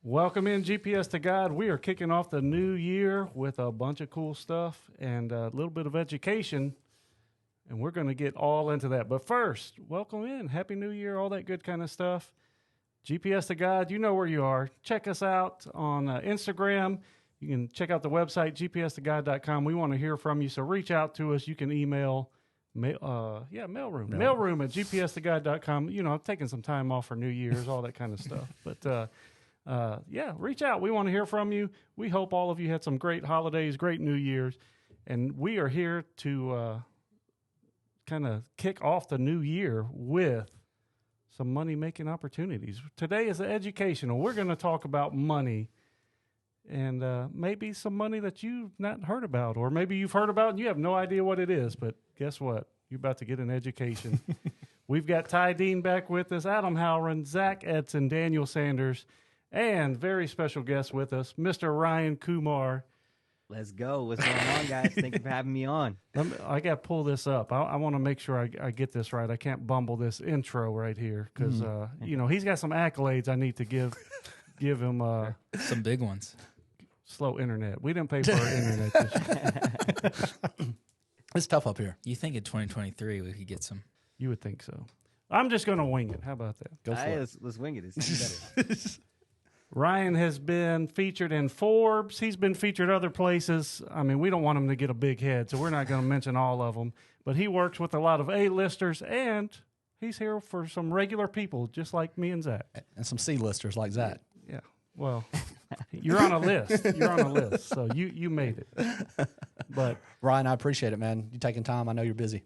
Welcome in GPS to God. We are kicking off the new year with a bunch of cool stuff and a little bit of education, and we're going to get all into that. But first, welcome in. Happy New Year, all that good kind of stuff. GPS to God, you know where you are. Check us out on Instagram. You can check out the website, gpstogod.com. We want to hear from you, so reach out to us. You can email mailroom. No. Mailroom at gpstogod.com. You know, I'm taking some time off for New Year's, all that kind of stuff. But, reach out. We want to hear from you. We hope all of you had some great holidays, great New Year's. And we are here to kind of kick off the new year with some money-making opportunities. Today is educational. We're going to talk about money and maybe some money that you've not heard about, or maybe you've heard about and you have no idea what it is. But guess what? You're about to get an education. We've got Ty Dean back with us, Adam Halloran, Zach Edson, Daniel Sanders, and very special guest with us, Mr. Ryan Kumar. Let's go. What's going on, guys? Thank you for having me on. I got to pull this up. I want to make sure I get this right. I can't bumble this intro right here because, he's got some accolades I need to give him. Some big ones. Slow internet. We didn't pay for our internet this year. It's tough up here. You think in 2023 we could get some? You would think so. I'm just going to wing it. How about that? Go for it. Let's wing it. It's even better. Ryan has been featured in Forbes. He's been featured other places. I mean, we don't want him to get a big head, so we're not going to mention all of them. But he works with a lot of A-listers, and he's here for some regular people, just like me and Zach. And some C-listers like Zach. Yeah. Well, you're on a list. You're on a list, so you made it. But Ryan, I appreciate it, man. You taking time. I know you're busy.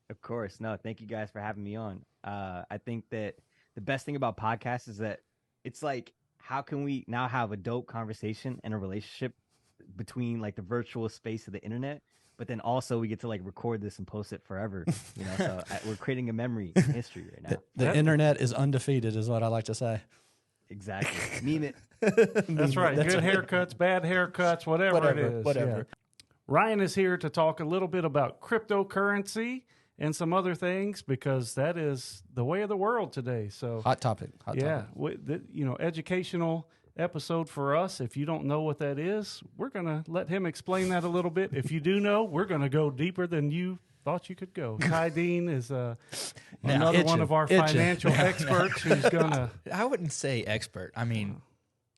Of course. No, thank you guys for having me on. I think that the best thing about podcasts is that it's like, how can we now have a dope conversation and a relationship between like the virtual space of the internet, but then also we get to like record this and post it forever, so we're creating a memory in history right now. The internet is undefeated is what I like to say. Exactly. Meme it. That's right. Good haircuts, bad haircuts, whatever it is. Whatever. Yeah. Ryan is here to talk a little bit about cryptocurrency and some other things because that is the way of the world today. So Hot topic. Educational episode for us. If you don't know what that is, we're going to let him explain that a little bit. If you do know, we're going to go deeper than you thought you could go. Ty Dean is another one of our financial experts who's going to... I wouldn't say expert. I mean...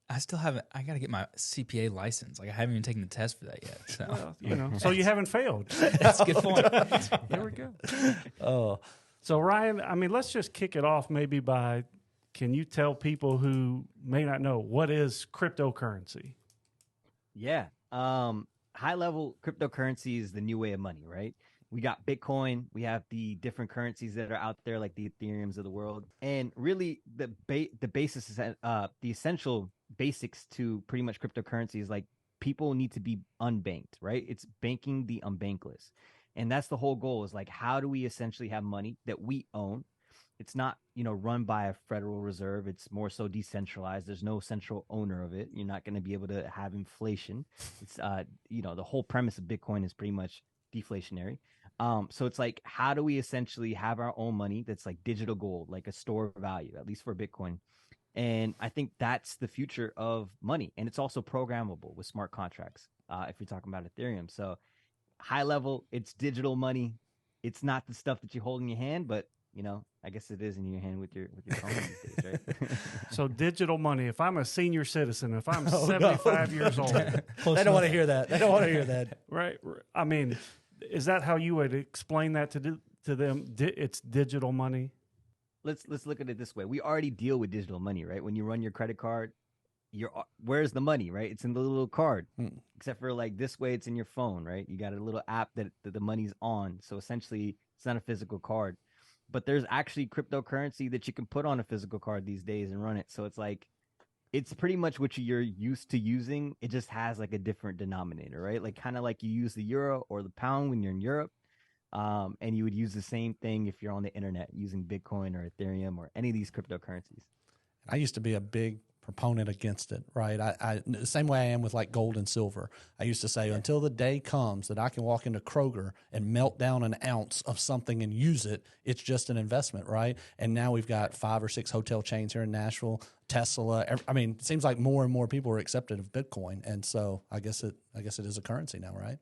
I still haven't. I got to get my CPA license. Like I haven't even taken the test for that yet. So, so you haven't failed. That's a good point. There we go. Oh, so Ryan, I mean, let's just kick it off maybe by, can you tell people who may not know what is cryptocurrency? Yeah. High level cryptocurrency is the new way of money, right? We got Bitcoin. We have the different currencies that are out there, like the Ethereums of the world. And really, the basis is the essential basics to pretty much cryptocurrency is like people need to be unbanked, right? It's banking the unbankless. And that's the whole goal is like, how do we essentially have money that we own? It's not, run by a Federal Reserve. It's more so decentralized. There's no central owner of it. You're not going to be able to have inflation. It's, the whole premise of Bitcoin is pretty much deflationary. So it's like, how do we essentially have our own money that's like digital gold, like a store of value, at least for Bitcoin? And I think that's the future of money. And it's also programmable with smart contracts, if you're talking about Ethereum. So high level, it's digital money. It's not the stuff that you hold in your hand, but, I guess it is in your hand with your phone these days, right? So digital money, if I'm a senior citizen, if I'm 75 years old. They don't want to hear that. They don't want to hear that. Right. I mean, is that how you would explain that to them? It's digital money? Let's look at it this way. We already deal with digital money, right? When you run your credit card, where's the money, right? It's in the little card. Except for like this way, it's in your phone, right? You got a little app that the money's on. So essentially, it's not a physical card. But there's actually cryptocurrency that you can put on a physical card these days and run it. So it's like, it's pretty much what you're used to using. It just has like a different denominator, right? Like kind of like you use the euro or the pound when you're in Europe. And you would use the same thing if you're on the internet using Bitcoin or Ethereum or any of these cryptocurrencies. I used to be a big proponent against it, right? I the same way I am with like gold and silver. I used to say until the day comes that I can walk into Kroger and melt down an ounce of something and use it, it's just an investment, right? And now we've got 5 or 6 hotel chains here in Nashville, Tesla. I mean, it seems like more and more people are accepted of Bitcoin, and so I guess it is a currency now, right?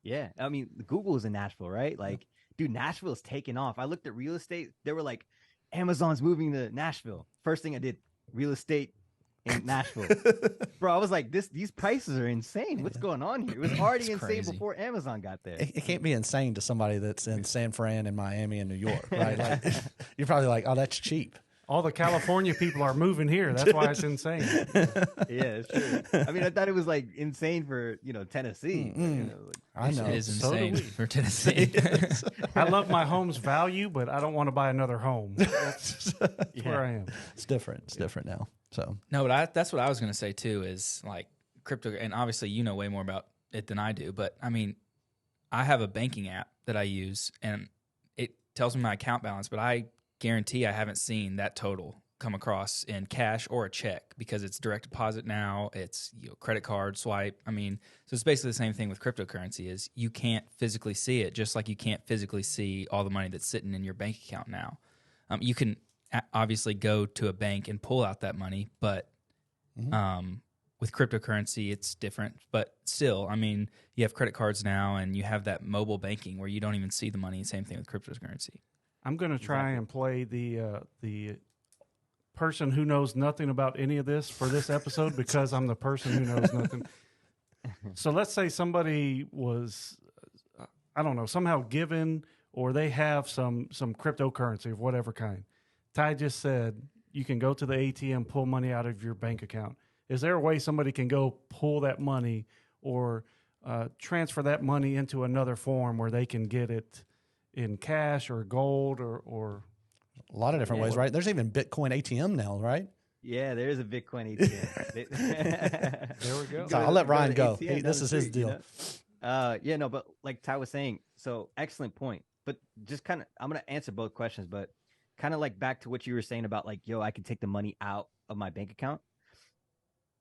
Yeah, I mean, Google is in Nashville, right? Like, dude, Nashville is taking off. I looked at real estate. They were like, Amazon's moving to Nashville. First thing I did, real estate in Nashville. Bro, I was like, these prices are insane. What's going on here? It was already insane crazy. before Amazon got there. It can't be insane to somebody that's in San Fran and Miami and New York, right? Like, you're probably like, oh, that's cheap. All the California people are moving here. That's why it's insane. Yeah, it's true. I mean, I thought it was like insane for Tennessee. You know, like, I know. It is So do insane we. for Tennessee. I love my home's value, but I don't want to buy another home. That's where I am. It's different. It's different now. So No, but that's what I was going to say too. Is like crypto, and obviously you know way more about it than I do. But I mean, I have a banking app that I use, and it tells me my account balance. But I guarantee I haven't seen that total come across in cash or a check because it's direct deposit now. It's credit card swipe. I mean, so it's basically the same thing with cryptocurrency. Is you can't physically see it, just like you can't physically see all the money that's sitting in your bank account now. You can obviously go to a bank and pull out that money, but with cryptocurrency, it's different. But still, I mean, you have credit cards now, and you have that mobile banking where you don't even see the money. Same thing with cryptocurrency. I'm going to try and play the person who knows nothing about any of this for this episode because I'm the person who knows nothing. So let's say somebody was, I don't know, somehow given or they have some cryptocurrency of whatever kind. Ty just said you can go to the ATM, pull money out of your bank account. Is there a way somebody can go pull that money or transfer that money into another form where they can get it in cash or gold or a lot of different ways, right? There's even Bitcoin ATM now, right? Yeah, there is a Bitcoin ATM. there we go. So I'll let Ryan go. ATM This down is the his street, you deal. know? Yeah, no, but like Ty was saying, so excellent point. But just kind of, I'm going to answer both questions, but kind of like back to what you were saying about like, yo, I can take the money out of my bank account.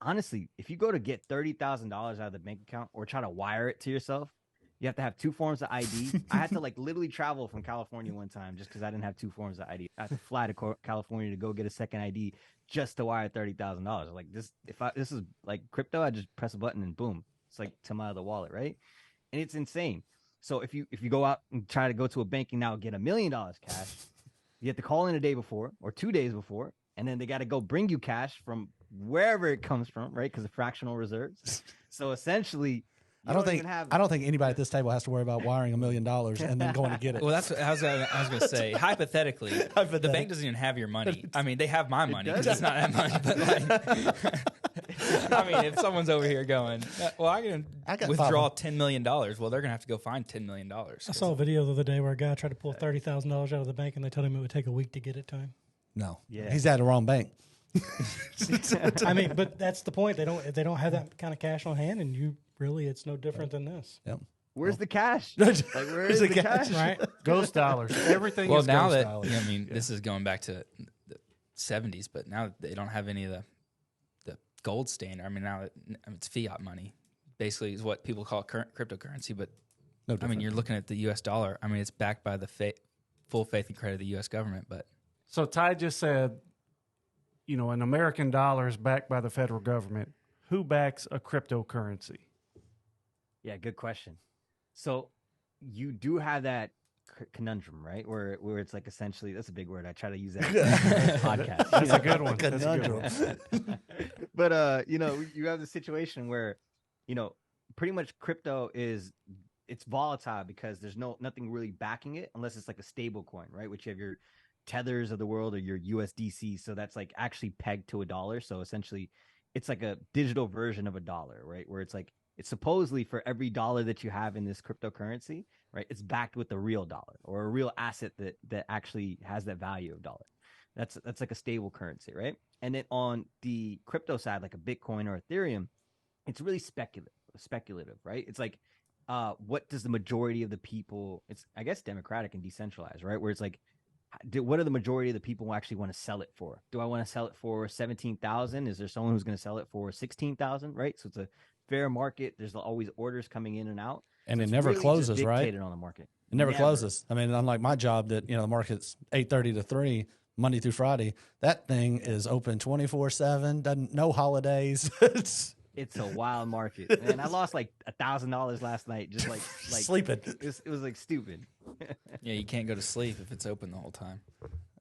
Honestly, if you go to get $30,000 out of the bank account or try to wire it to yourself, you have to have 2 forms of ID. I had to like literally travel from California one time just because I didn't have 2 forms of ID. I had to fly to California to go get a second ID just to wire $30,000. Like this is like crypto, I just press a button and boom, it's like to my other wallet, right? And it's insane. So if you go out and try to go to a bank and now get $1 million cash, you have to call in a day before or 2 days before, and then they got to go bring you cash from wherever it comes from, right? Because of fractional reserves. So essentially, I don't think anybody at this table has to worry about wiring $1 million and then going to get it. Well, that's what I was going to say. Hypothetically, the bank doesn't even have your money. I mean, they have my money because it's not that money. But like, I mean, if someone's over here going, well, I can withdraw $10 million. Well, they're going to have to go find $10 million. I saw a video the other day where a guy tried to pull $30,000 out of the bank, and they told him it would take a week to get it to him. No, Yeah. he's at the wrong bank. I mean, but that's the point. They don't have that kind of cash on hand, and it's no different than this. Yep. Where's the cash? Like, where is the cash? Right? Ghost dollars. Everything Well, is now ghost that dollars. I mean, this is going back to the 70s, but now they don't have any of the gold standard. I mean, now it's fiat money. Basically, is what people call cryptocurrency. But No I mean, different. you're looking at the U.S. dollar. I mean, it's backed by the full faith and credit of the U.S. government. But So Ty just said, an American dollar is backed by the federal government. Who backs a cryptocurrency? Yeah, good question. So you do have that conundrum, right? Where it's like essentially, that's a big word. I try to use that in the podcast. That's a good one. That's a good one. But you have the situation where, pretty much crypto it's volatile because there's nothing really backing it unless it's like a stable coin, right? Which you have your tethers of the world or your USDC. So that's like actually pegged to a dollar. So essentially it's like a digital version of a dollar, right? Where it's like, it's supposedly for every dollar that you have in this cryptocurrency, right? It's backed with a real dollar or a real asset that actually has that value of dollar. That's like a stable currency, right? And then on the crypto side, like a Bitcoin or Ethereum, it's really speculative, right? It's like, what does the majority of the people, it's, I guess, democratic and decentralized, right? Where it's like, what are the majority of the people who actually want to sell it for? Do I want to sell it for 17,000? Is there someone who's going to sell it for 16,000? Right. So it's a fair market. There's always orders coming in and out. And so it never really closes, right? dictated on the market. It never closes. I mean, unlike my job that, the market's 8:30 to 3, Monday through Friday, that thing is open 24/7, no holidays. It's a wild market. Man, I lost like $1,000 last night just like sleeping. It was like stupid. Yeah, you can't go to sleep if it's open the whole time.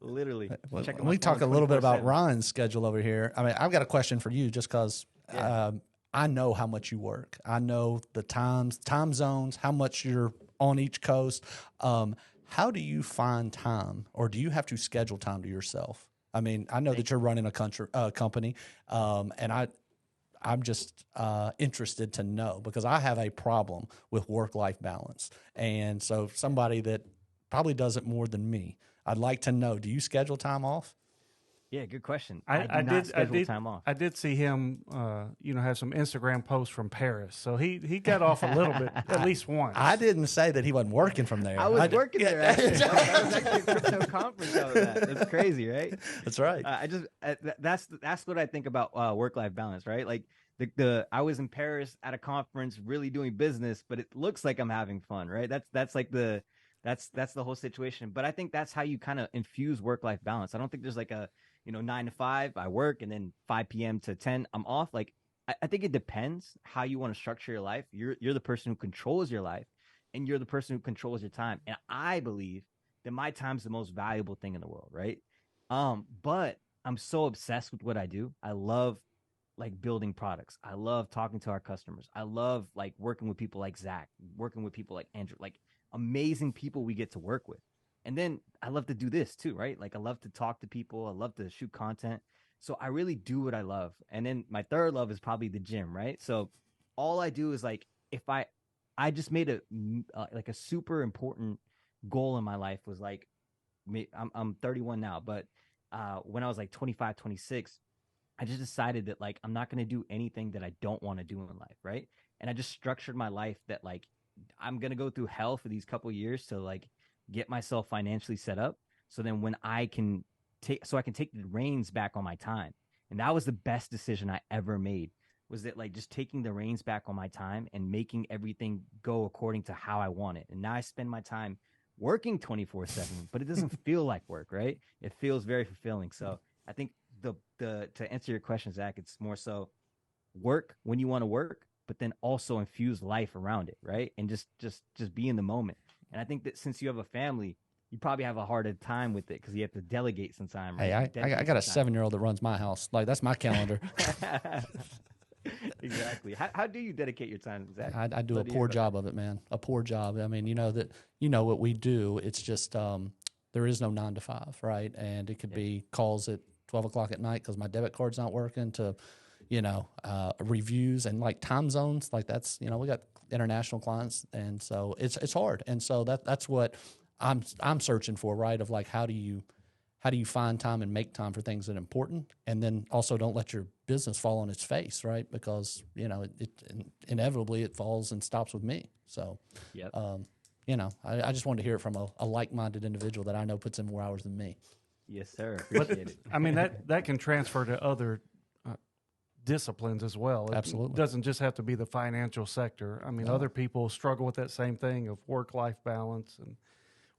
Literally. We talk a little bit about Ryan's schedule over here. I mean, I've got a question for you just because I know how much you work. I know the time zones, how much you're on each coast. How do you find time, or do you have to schedule time to yourself? I mean, I know that you're running a company, and I'm just interested to know because I have a problem with work-life balance. And so somebody that probably does it more than me, I'd like to know, do you schedule time off? Yeah, good question. I did schedule time off. I did see him, have some Instagram posts from Paris. So he got off a little bit, at least once. I didn't say that he wasn't working from there. I was working there. Actually. That was actually a crypto conference. I was at. That's crazy, right? That's right. That's what I think about work-life balance, right? Like I was in Paris at a conference, really doing business, but it looks like I'm having fun, right? That's the whole situation. But I think that's how you kind of infuse work-life balance. I don't think there's like a 9 to 5, I work, and then 5 p.m. to 10, I'm off. Like, I think it depends how you want to structure your life. You're the person who controls your life, and you're the person who controls your time. And I believe that my time's the most valuable thing in the world, right? But I'm so obsessed with what I do. I love like building products. I love talking to our customers. I love like working with people like Zach, working with people like Andrew, like amazing people we get to work with. And then I love to do this too, right? Like I love to talk to people. I love to shoot content. So I really do what I love. And then my third love is probably the gym, right? So all I do is like, if I just made a super important goal in my life was like, I'm 31 now, but when I was like 25, 26, I just decided that like, I'm not going to do anything that I don't want to do in life. Right. And I just structured my life that like, I'm going to go through hell for these couple years to like get myself financially set up. So then when I can take the reins back on my time. And that was the best decision I ever made, was that like just taking the reins back on my time and making everything go according to how I want it. And now I spend my time working 24/7, but it doesn't feel like work, right? It feels very fulfilling. So I think to answer your question, Zach, it's more so work when you want to work, but then also infuse life around it, right? And just be in the moment. And I think that since you have a family, you probably have a harder time with it because you have to delegate some time. Right? Hey, I got a 7-year-old that runs my house. Like that's my calendar. Exactly. How do you dedicate your time, Zach? I do a poor job of it, man. A poor job. I mean, what we do. It's just there is no 9 to 5, right? And it could be calls at 12 o'clock at night because my debit card's not working, to reviews and like time zones. Like that's we got international clients, and so it's hard. And so that's what I'm searching for, right? Of like how do you find time and make time for things that are important, and then also don't let your business fall on its face, right? Because it inevitably it falls and stops with me. So, yep. I just wanted to hear it from a like-minded individual that I know puts in more hours than me. Yes, sir. Appreciate it. I mean that can transfer to other disciplines as well. Absolutely. It doesn't just have to be the financial sector. I mean, other people struggle with that same thing of work-life balance, and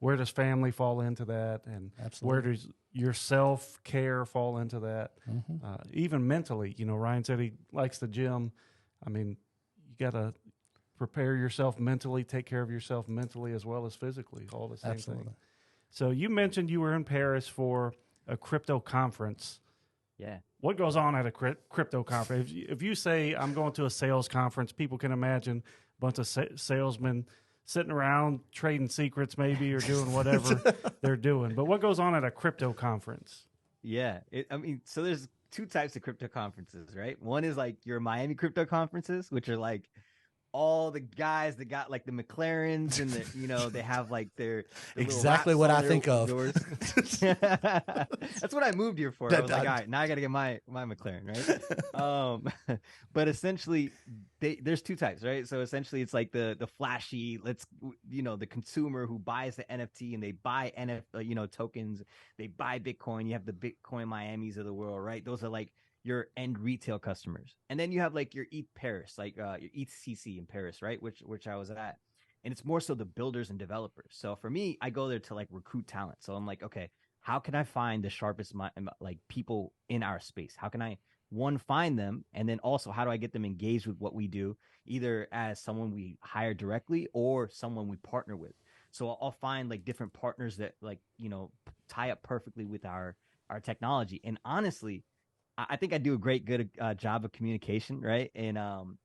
where does family fall into that, and where does your self-care fall into that? Mm-hmm. Even mentally, Ryan said he likes the gym. I mean, you got to prepare yourself mentally, take care of yourself mentally as well as physically, all the same thing. So you mentioned you were in Paris for a crypto conference. Yeah. What goes on at a crypto conference? If you say I'm going to a sales conference, people can imagine a bunch of salesmen sitting around trading secrets maybe, or doing whatever they're doing. But what goes on at a crypto conference? Yeah. So there's 2 types of crypto conferences, right? One is like your Miami crypto conferences, which are like all the guys that got like the McLarens and the, they have like their exactly what I think of. That's what I moved here for. I was like, all right, now I got to get my McLaren, right? But essentially, there's two types, right? So essentially, it's like the flashy, the consumer who buys the NFT and they buy tokens, they buy Bitcoin. You have the Bitcoin Miamis of the world, right? Those are like your end retail customers. And then you have like your ETH Paris, like your ETH CC in Paris, right? Which I was at. And it's more so the builders and developers. So for me, I go there to like recruit talent. So I'm like, okay, how can I find the sharpest like people in our space? How can I find them? And then also, how do I get them engaged with what we do, either as someone we hire directly or someone we partner with? So I'll find like different partners that like, tie up perfectly with our technology. And honestly, I think I do a good job of communication, right? And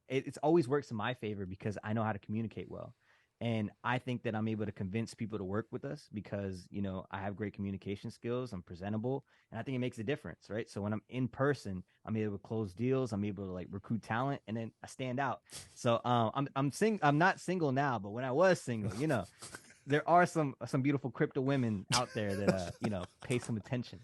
it's always works in my favor because I know how to communicate well. And I think that I'm able to convince people to work with us because, I have great communication skills. I'm presentable. And I think it makes a difference, right? So when I'm in person, I'm able to close deals. I'm able to like recruit talent, and then I stand out. So I'm not single now, but when I was single, there are some beautiful crypto women out there that pay some attention.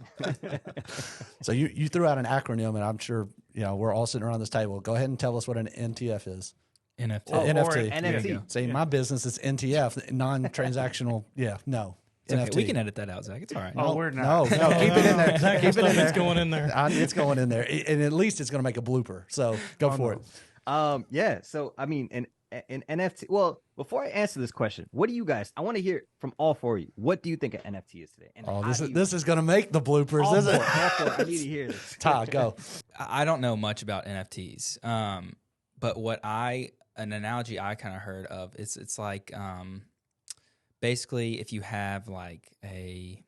So you threw out an acronym, and I'm sure we're all sitting around this table. Go ahead and tell us what an NTF is. NFT. NFT. NFT. See, my business is NTF, non-transactional. Yeah, no. It's okay. We can edit that out, Zach. It's all right. Oh, we're not. No, keep it in there. Zach, Keep it in there. it's going in there. It's going in there, and at least it's going to make a blooper. So go for it. Yeah. So I mean, an NFT. Well, before I answer this question, what do you guys? I want to hear from all four of you. What do you think an NFT is today? And this is going to make the bloopers. All Isn't four. it? I need to hear this. Todd, go. I don't know much about NFTs, but an analogy I kind of heard of it's like basically if you have like a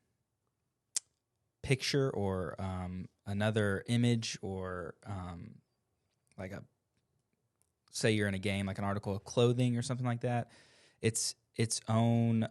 picture or another image or like say you're in a game, like an article of clothing or something like that, it's its own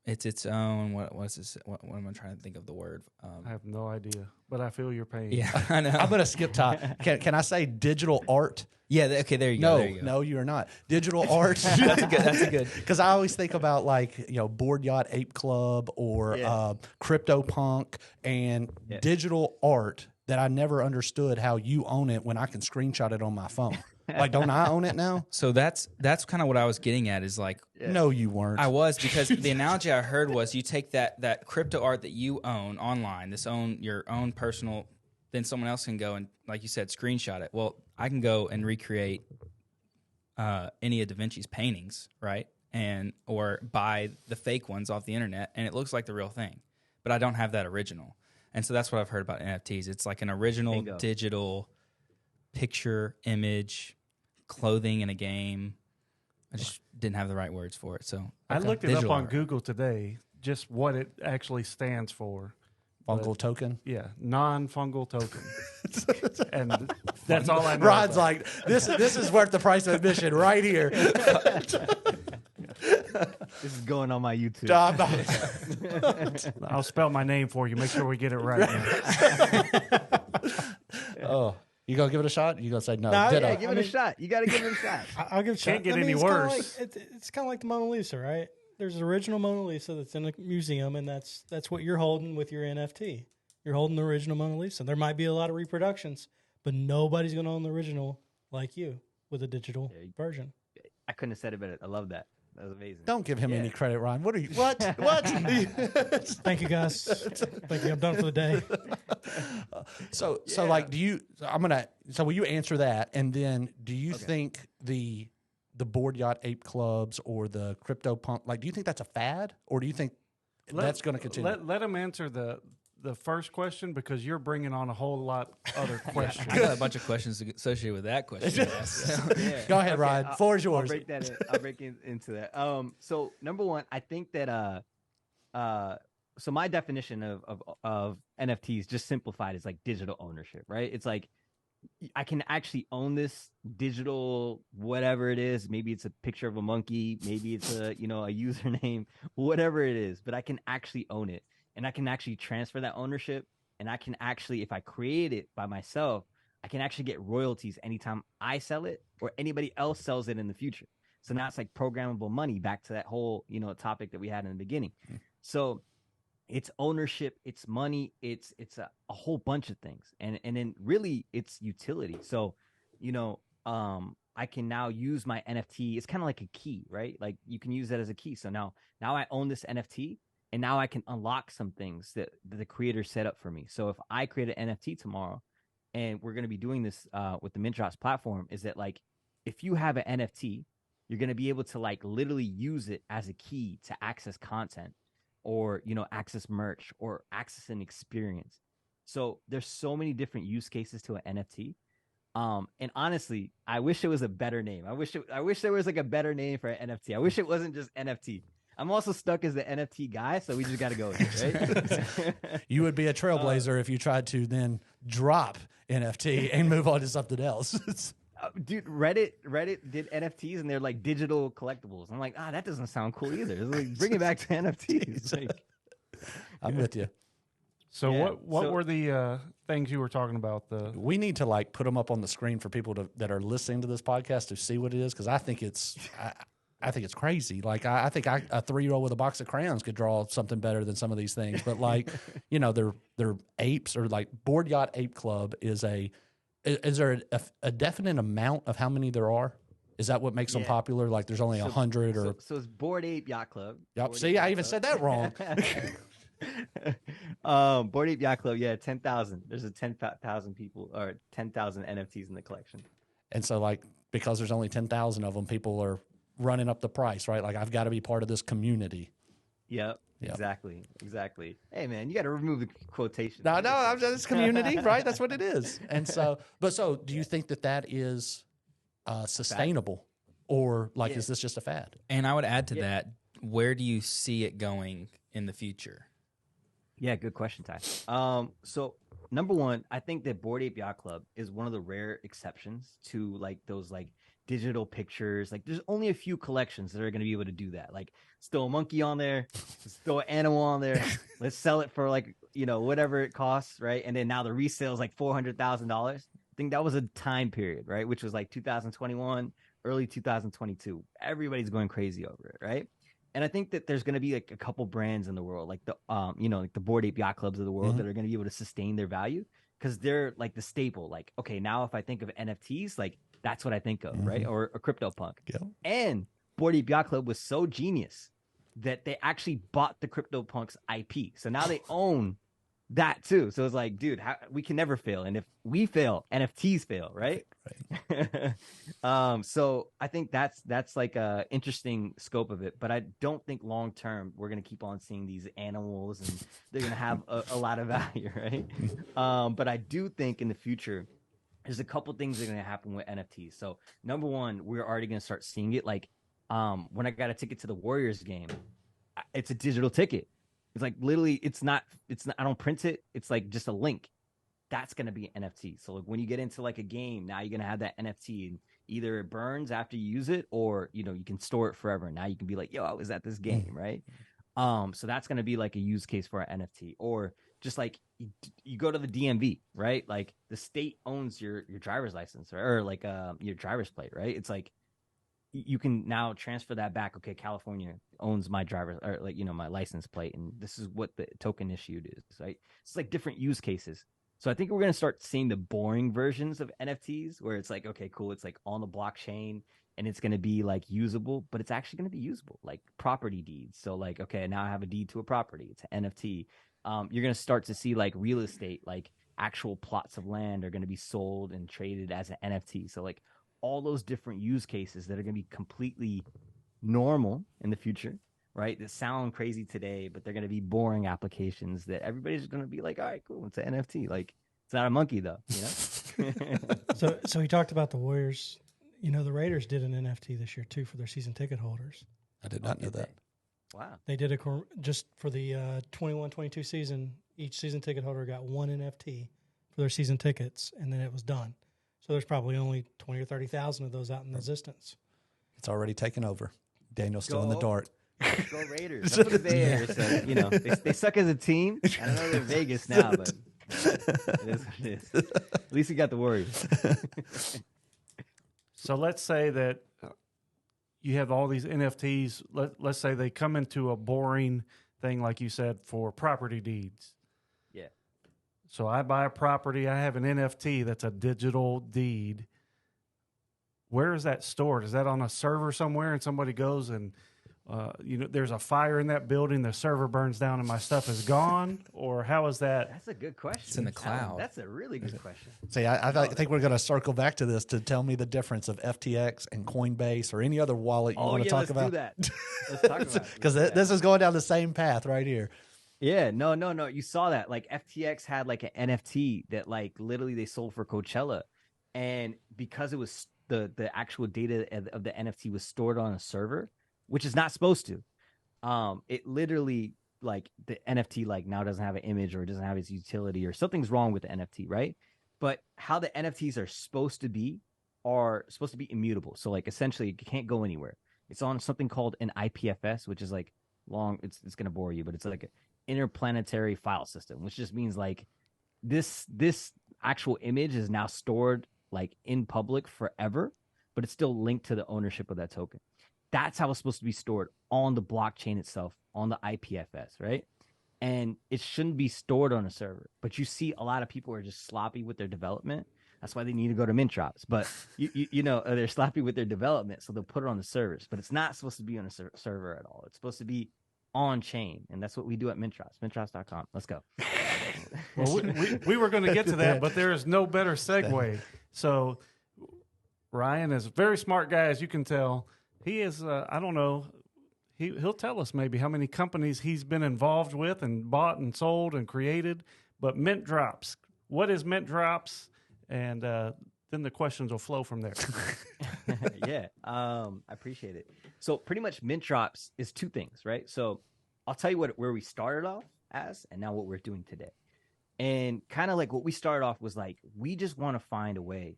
it's its own what am I trying to think of the word? I have no idea, but I feel your pain. Yeah, I know. I'm going to skip Todd. Can I say digital art? Yeah, okay, there you go. No, you are not. Digital art. That's a good. Because I always think about like, Board Yacht Ape Club or CryptoPunk and digital art that I never understood how you own it when I can screenshot it on my phone. Like, don't I own it now? So that's kind of what I was getting at is like, no, you weren't. I was, because the analogy I heard was you take that crypto art that you own online, your own personal, then someone else can go and, like you said, screenshot it. Well, I can go and recreate any of Da Vinci's paintings, right? Or buy the fake ones off the internet, and it looks like the real thing, but I don't have that original. And so that's what I've heard about NFTs. It's like an original digital picture, image, clothing in a game. I just didn't have the right words for it. So I looked it up Digital on art. Google today, just what it actually stands for. Fungal token. Yeah, non-fungal token. And that's all I know. Rod's about. like, this is worth the price of admission right here. This is going on my YouTube. I'll spell my name for you. Make sure we get it right now. Oh, you gonna give it a shot? You gonna say no? No, Ditto. Yeah, give it a shot. You got to give it a shot. I'll give it a shot. Can't get I mean, any it's kinda worse. Like, it's kind of like the Mona Lisa, right? There's an original Mona Lisa that's in a museum, and that's what you're holding with your NFT. You're holding the original Mona Lisa. There might be a lot of reproductions, but nobody's going to own the original like you with a digital version. I couldn't have said it better. I love that. That was amazing. Don't give him any credit, Ryan. What are you? What? Thank you, guys. Thank you. I'm done for the day. So like, will you answer that? And then do you think the Board Yacht Ape Clubs or the CryptoPunk, like, do you think that's a fad, or do you think that's going to continue? Let him answer the first question, because you're bringing on a whole lot other questions. I got a bunch of questions associated with that question. Go ahead, Ryan. Floor is yours. I'll break that in. I'll break into that. So number one, I think that so my definition of NFTs, just simplified, is like digital ownership, right? It's like I can actually own this digital whatever it is. Maybe it's a picture of a monkey, maybe it's a username, whatever it is, but I can actually own it. And I can actually transfer that ownership, and I can actually, if I create it by myself, I can actually get royalties anytime I sell it or anybody else sells it in the future. So now it's like programmable money, back to that whole, topic that we had in the beginning. So it's ownership, it's money, it's a whole bunch of things. And then really it's utility. So, I can now use my NFT. It's kind of like a key, right? Like you can use that as a key. So now I own this NFT, and now I can unlock some things that the creator set up for me. So if I create an NFT tomorrow, and we're going to be doing this with the Mintdropz platform, is that like, if you have an NFT, you're going to be able to like literally use it as a key to access content, or, access merch, or access an experience. So there's so many different use cases to an NFT. And honestly, I wish it was a better name. I wish there was like a better name for an NFT. I wish it wasn't just NFT. I'm also stuck as the NFT guy, so we just got to go with it, right? You would be a trailblazer if you tried to then drop NFT and move on to something else. Dude, Reddit did NFTs, and they're like digital collectibles. I'm like, that doesn't sound cool either. It's like, bring it back to NFTs. Like, I'm with you. So what were the things you were talking about? We need to like put them up on the screen for people that are listening to this podcast to see what it is, because I think it's crazy. Like I think a 3-year-old with a box of crayons could draw something better than some of these things. But like they're apes, or like Board Yacht Ape Club is there a definite amount of how many there are? Is that what makes them popular? Like there's only 100 or so it's Board Ape Yacht Club. Yep. See, I even said that wrong. Board Ape Yacht Club, 10,000. There's a 10,000 people, or 10,000 NFTs in the collection. And so like, because there's only 10,000 of them, people are running up the price, right? Like I've got to be part of this community. Yep. Exactly. Hey man, you got to remove the quotation. No, I'm just community, right? That's what it is. And so, do you think that is sustainable, or like is this just a fad? And I would add to that, where do you see it going in the future? Yeah, good question, Ty. So number one, I think that Bored Ape Yacht Club is one of the rare exceptions to like those like digital pictures. Like there's only a few collections that are going to be able to do that. Like let's throw a monkey on there, let's throw an animal on there, let's sell it for like, whatever it costs, right? And then now the resale is like $400,000. I think that was a time period, right? Which was like 2021, early 2022. Everybody's going crazy over it, right? And I think that there's going to be like a couple brands in the world, like the, like the Bored Ape Yacht Clubs of the world that are going to be able to sustain their value, because they're like the staple. Like, okay, now if I think of NFTs, like that's what I think of, right? Or a CryptoPunk. Yeah. And Bored Ape Yacht Club was so genius that they actually bought the CryptoPunks IP. So now they own that too. So it's like, dude, we can never fail. And if we fail, NFTs fail, right? So I think that's like a interesting scope of it. But I don't think long term we're gonna keep on seeing these animals, and they're gonna have a lot of value, right? But I do think in the future there's a couple things that are gonna happen with NFTs. So number one, we're already gonna start seeing it. Like when I got a ticket to the Warriors game, it's a digital ticket. It's like literally, it's not, I don't print it. It's like just a link. That's going to be an NFT. So like when you get into like a game, now you're going to have that NFT, and either it burns after you use it, or, you can store it forever. Now you can be like, yo, I was at this game. Right. So that's going to be like a use case for an NFT. Or just like you go to the DMV, right? Like the state owns your driver's license, or like your driver's plate, right? It's like, you can now transfer that back. Okay, California owns my driver's, or like, my license plate, and this is what the token issued is, right? It's like different use cases. So I think we're going to start seeing the boring versions of NFTs, where it's like, okay, cool, it's like on the blockchain, and it's going to be like usable, but it's actually going to be usable, like property deeds. So like, okay, now I have a deed to a property. It's an NFT. You're going to start to see like real estate, like actual plots of land are going to be sold and traded as an NFT. So like, all those different use cases that are going to be completely normal in the future, right? That sound crazy today, but they're going to be boring applications that everybody's going to be like, all right, cool, it's an NFT. Like, it's not a monkey though, So he talked about the Warriors. The Raiders did an NFT this year too for their season ticket holders. I did not know that. Wow. They did just for the 21-22 season. Each season ticket holder got one NFT for their season tickets, and then it was done. So there's probably only 20 or 30,000 of those out in existence. It's already taken over. Daniel's still in the dark. Go Raiders. That's what the Bay Area said. They suck as a team. I don't know they're Vegas now, but It is what it is. At least you got the Warriors. So let's say that you have all these NFTs. Let's say they come into a boring thing, like you said, for property deeds. Yeah. So I buy a property. I have an NFT that's a digital deed. Where is that stored? Is that on a server somewhere and somebody goes and, there's a fire in that building, the server burns down and my stuff is gone? Or how is that? That's a good question. It's in the cloud. That's a really good question. See, I think we're going to circle back to this to tell me the difference of FTX and Coinbase or any other wallet you want to talk about. Let's do that. Let's talk about it. Because this is going down the same path right here. Yeah, no. You saw that. Like FTX had like an NFT that like literally they sold for Coachella. And because it was the actual data of the NFT was stored on a server, which is not supposed to. It literally like the NFT like now doesn't have an image or it doesn't have its utility or something's wrong with the NFT, right? But how the NFTs are supposed to be immutable. So like essentially it can't go anywhere. It's on something called an IPFS, which is like long. It's gonna bore you, but it's like an interplanetary file system, which just means like this actual image is now stored like in public forever, but it's still linked to the ownership of that token. That's how it's supposed to be stored on the blockchain itself, on the IPFS, right? And it shouldn't be stored on a server. But you see a lot of people are just sloppy with their development. That's why they need to go to Mintdropz. But, they're sloppy with their development, so they'll put it on the servers. But it's not supposed to be on a server at all. It's supposed to be on chain. And that's what we do at Mintdropz, Mintdropz.com. Let's go. Well, we were going to get to that, but there is no better segue. So Ryan is a very smart guy, as you can tell. He is, I don't know, he'll tell us maybe how many companies he's been involved with and bought and sold and created. But Mintdropz, what is Mintdropz? And then the questions will flow from there. Yeah, I appreciate it. So pretty much Mintdropz is two things, right? So I'll tell you where we started off as and now what we're doing today. And kind of like what we started off was like, we just want to find a way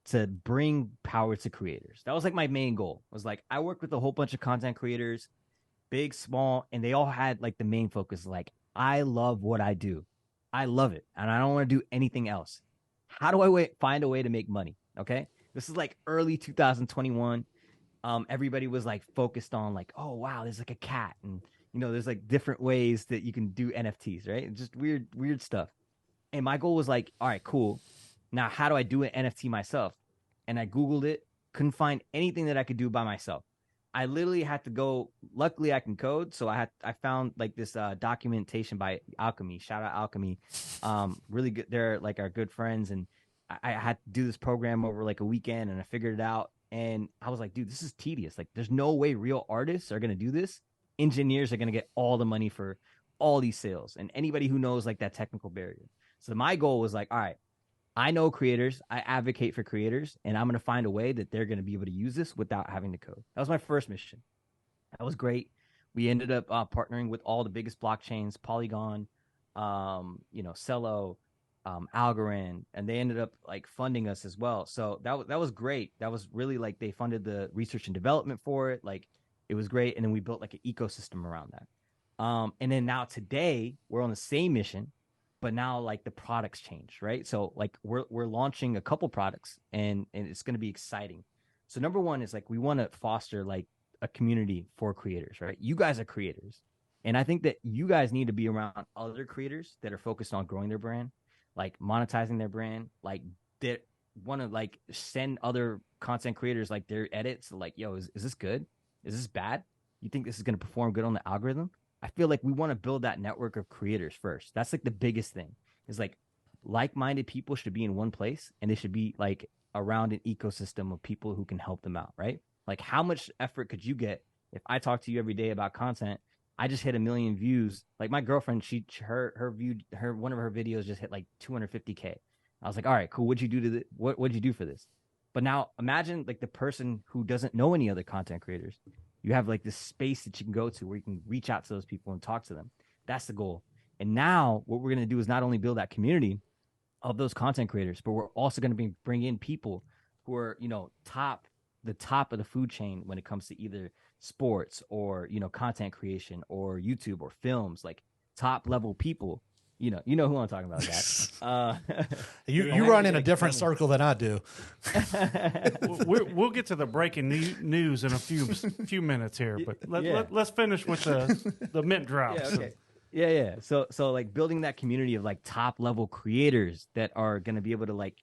to bring power to creators. That was like my main goal. Was like I worked with a whole bunch of content creators, big, small, and they all had like the main focus like I love what I do. I love it and I don't want to do anything else. How do I find a way to make money? Okay? This is like early 2021. Everybody was like focused on like, oh wow, there's like a cat and there's like different ways that you can do NFTs, right? Just weird stuff. And my goal was like, all right, cool. Now, how do I do an NFT myself? And I Googled it, couldn't find anything that I could do by myself. I literally had to go, luckily I can code. So I found like this documentation by Alchemy, shout out Alchemy. Really good. They're like our good friends. And I had to do this program over like a weekend and I figured it out. And I was like, dude, this is tedious. Like there's no way real artists are going to do this. Engineers are going to get all the money for all these sales and anybody who knows like that technical barrier. So my goal was like, all right, I know creators, I advocate for creators, and I'm going to find a way that they're going to be able to use this without having to code. That was my first mission. That was great. We ended up partnering with all the biggest blockchains, Polygon, Celo, Algorand, and they ended up like funding us as well. So that was great. That was really like they funded the research and development for it. Like it was great. And then we built like an ecosystem around that. And then now today we're on the same mission, but now like the products change, right? So like we're launching a couple products and it's going to be exciting. So number one is like we want to foster like a community for creators, right? You guys are creators. And I think that you guys need to be around other creators that are focused on growing their brand, like monetizing their brand, like that want to like send other content creators like their edits like, yo, is this good? Is this bad? You think this is going to perform good on the algorithm? I feel like we want to build that network of creators first. That's like the biggest thing is like-minded people should be in one place and they should be like around an ecosystem of people who can help them out, right? Like how much effort could you get if I talk to you every day about content? I just hit 1 million views. Like my girlfriend, one of her videos just hit like 250K. I was like, all right, cool. What'd you do what'd you do for this? But now imagine like the person who doesn't know any other content creators. You have like this space that you can go to where you can reach out to those people and talk to them. That's the goal. And now what we're going to do is not only build that community of those content creators, but we're also going to bring in people who are, the top of the food chain when it comes to either sports or, content creation or YouTube or films, like top level people You know who I'm talking about, Zach. You run in a different circle than I do. We'll get to the breaking news in a few minutes here, but let's finish with the mint drops. Yeah, okay. Yeah. So like building that community of like top level creators that are going to be able to like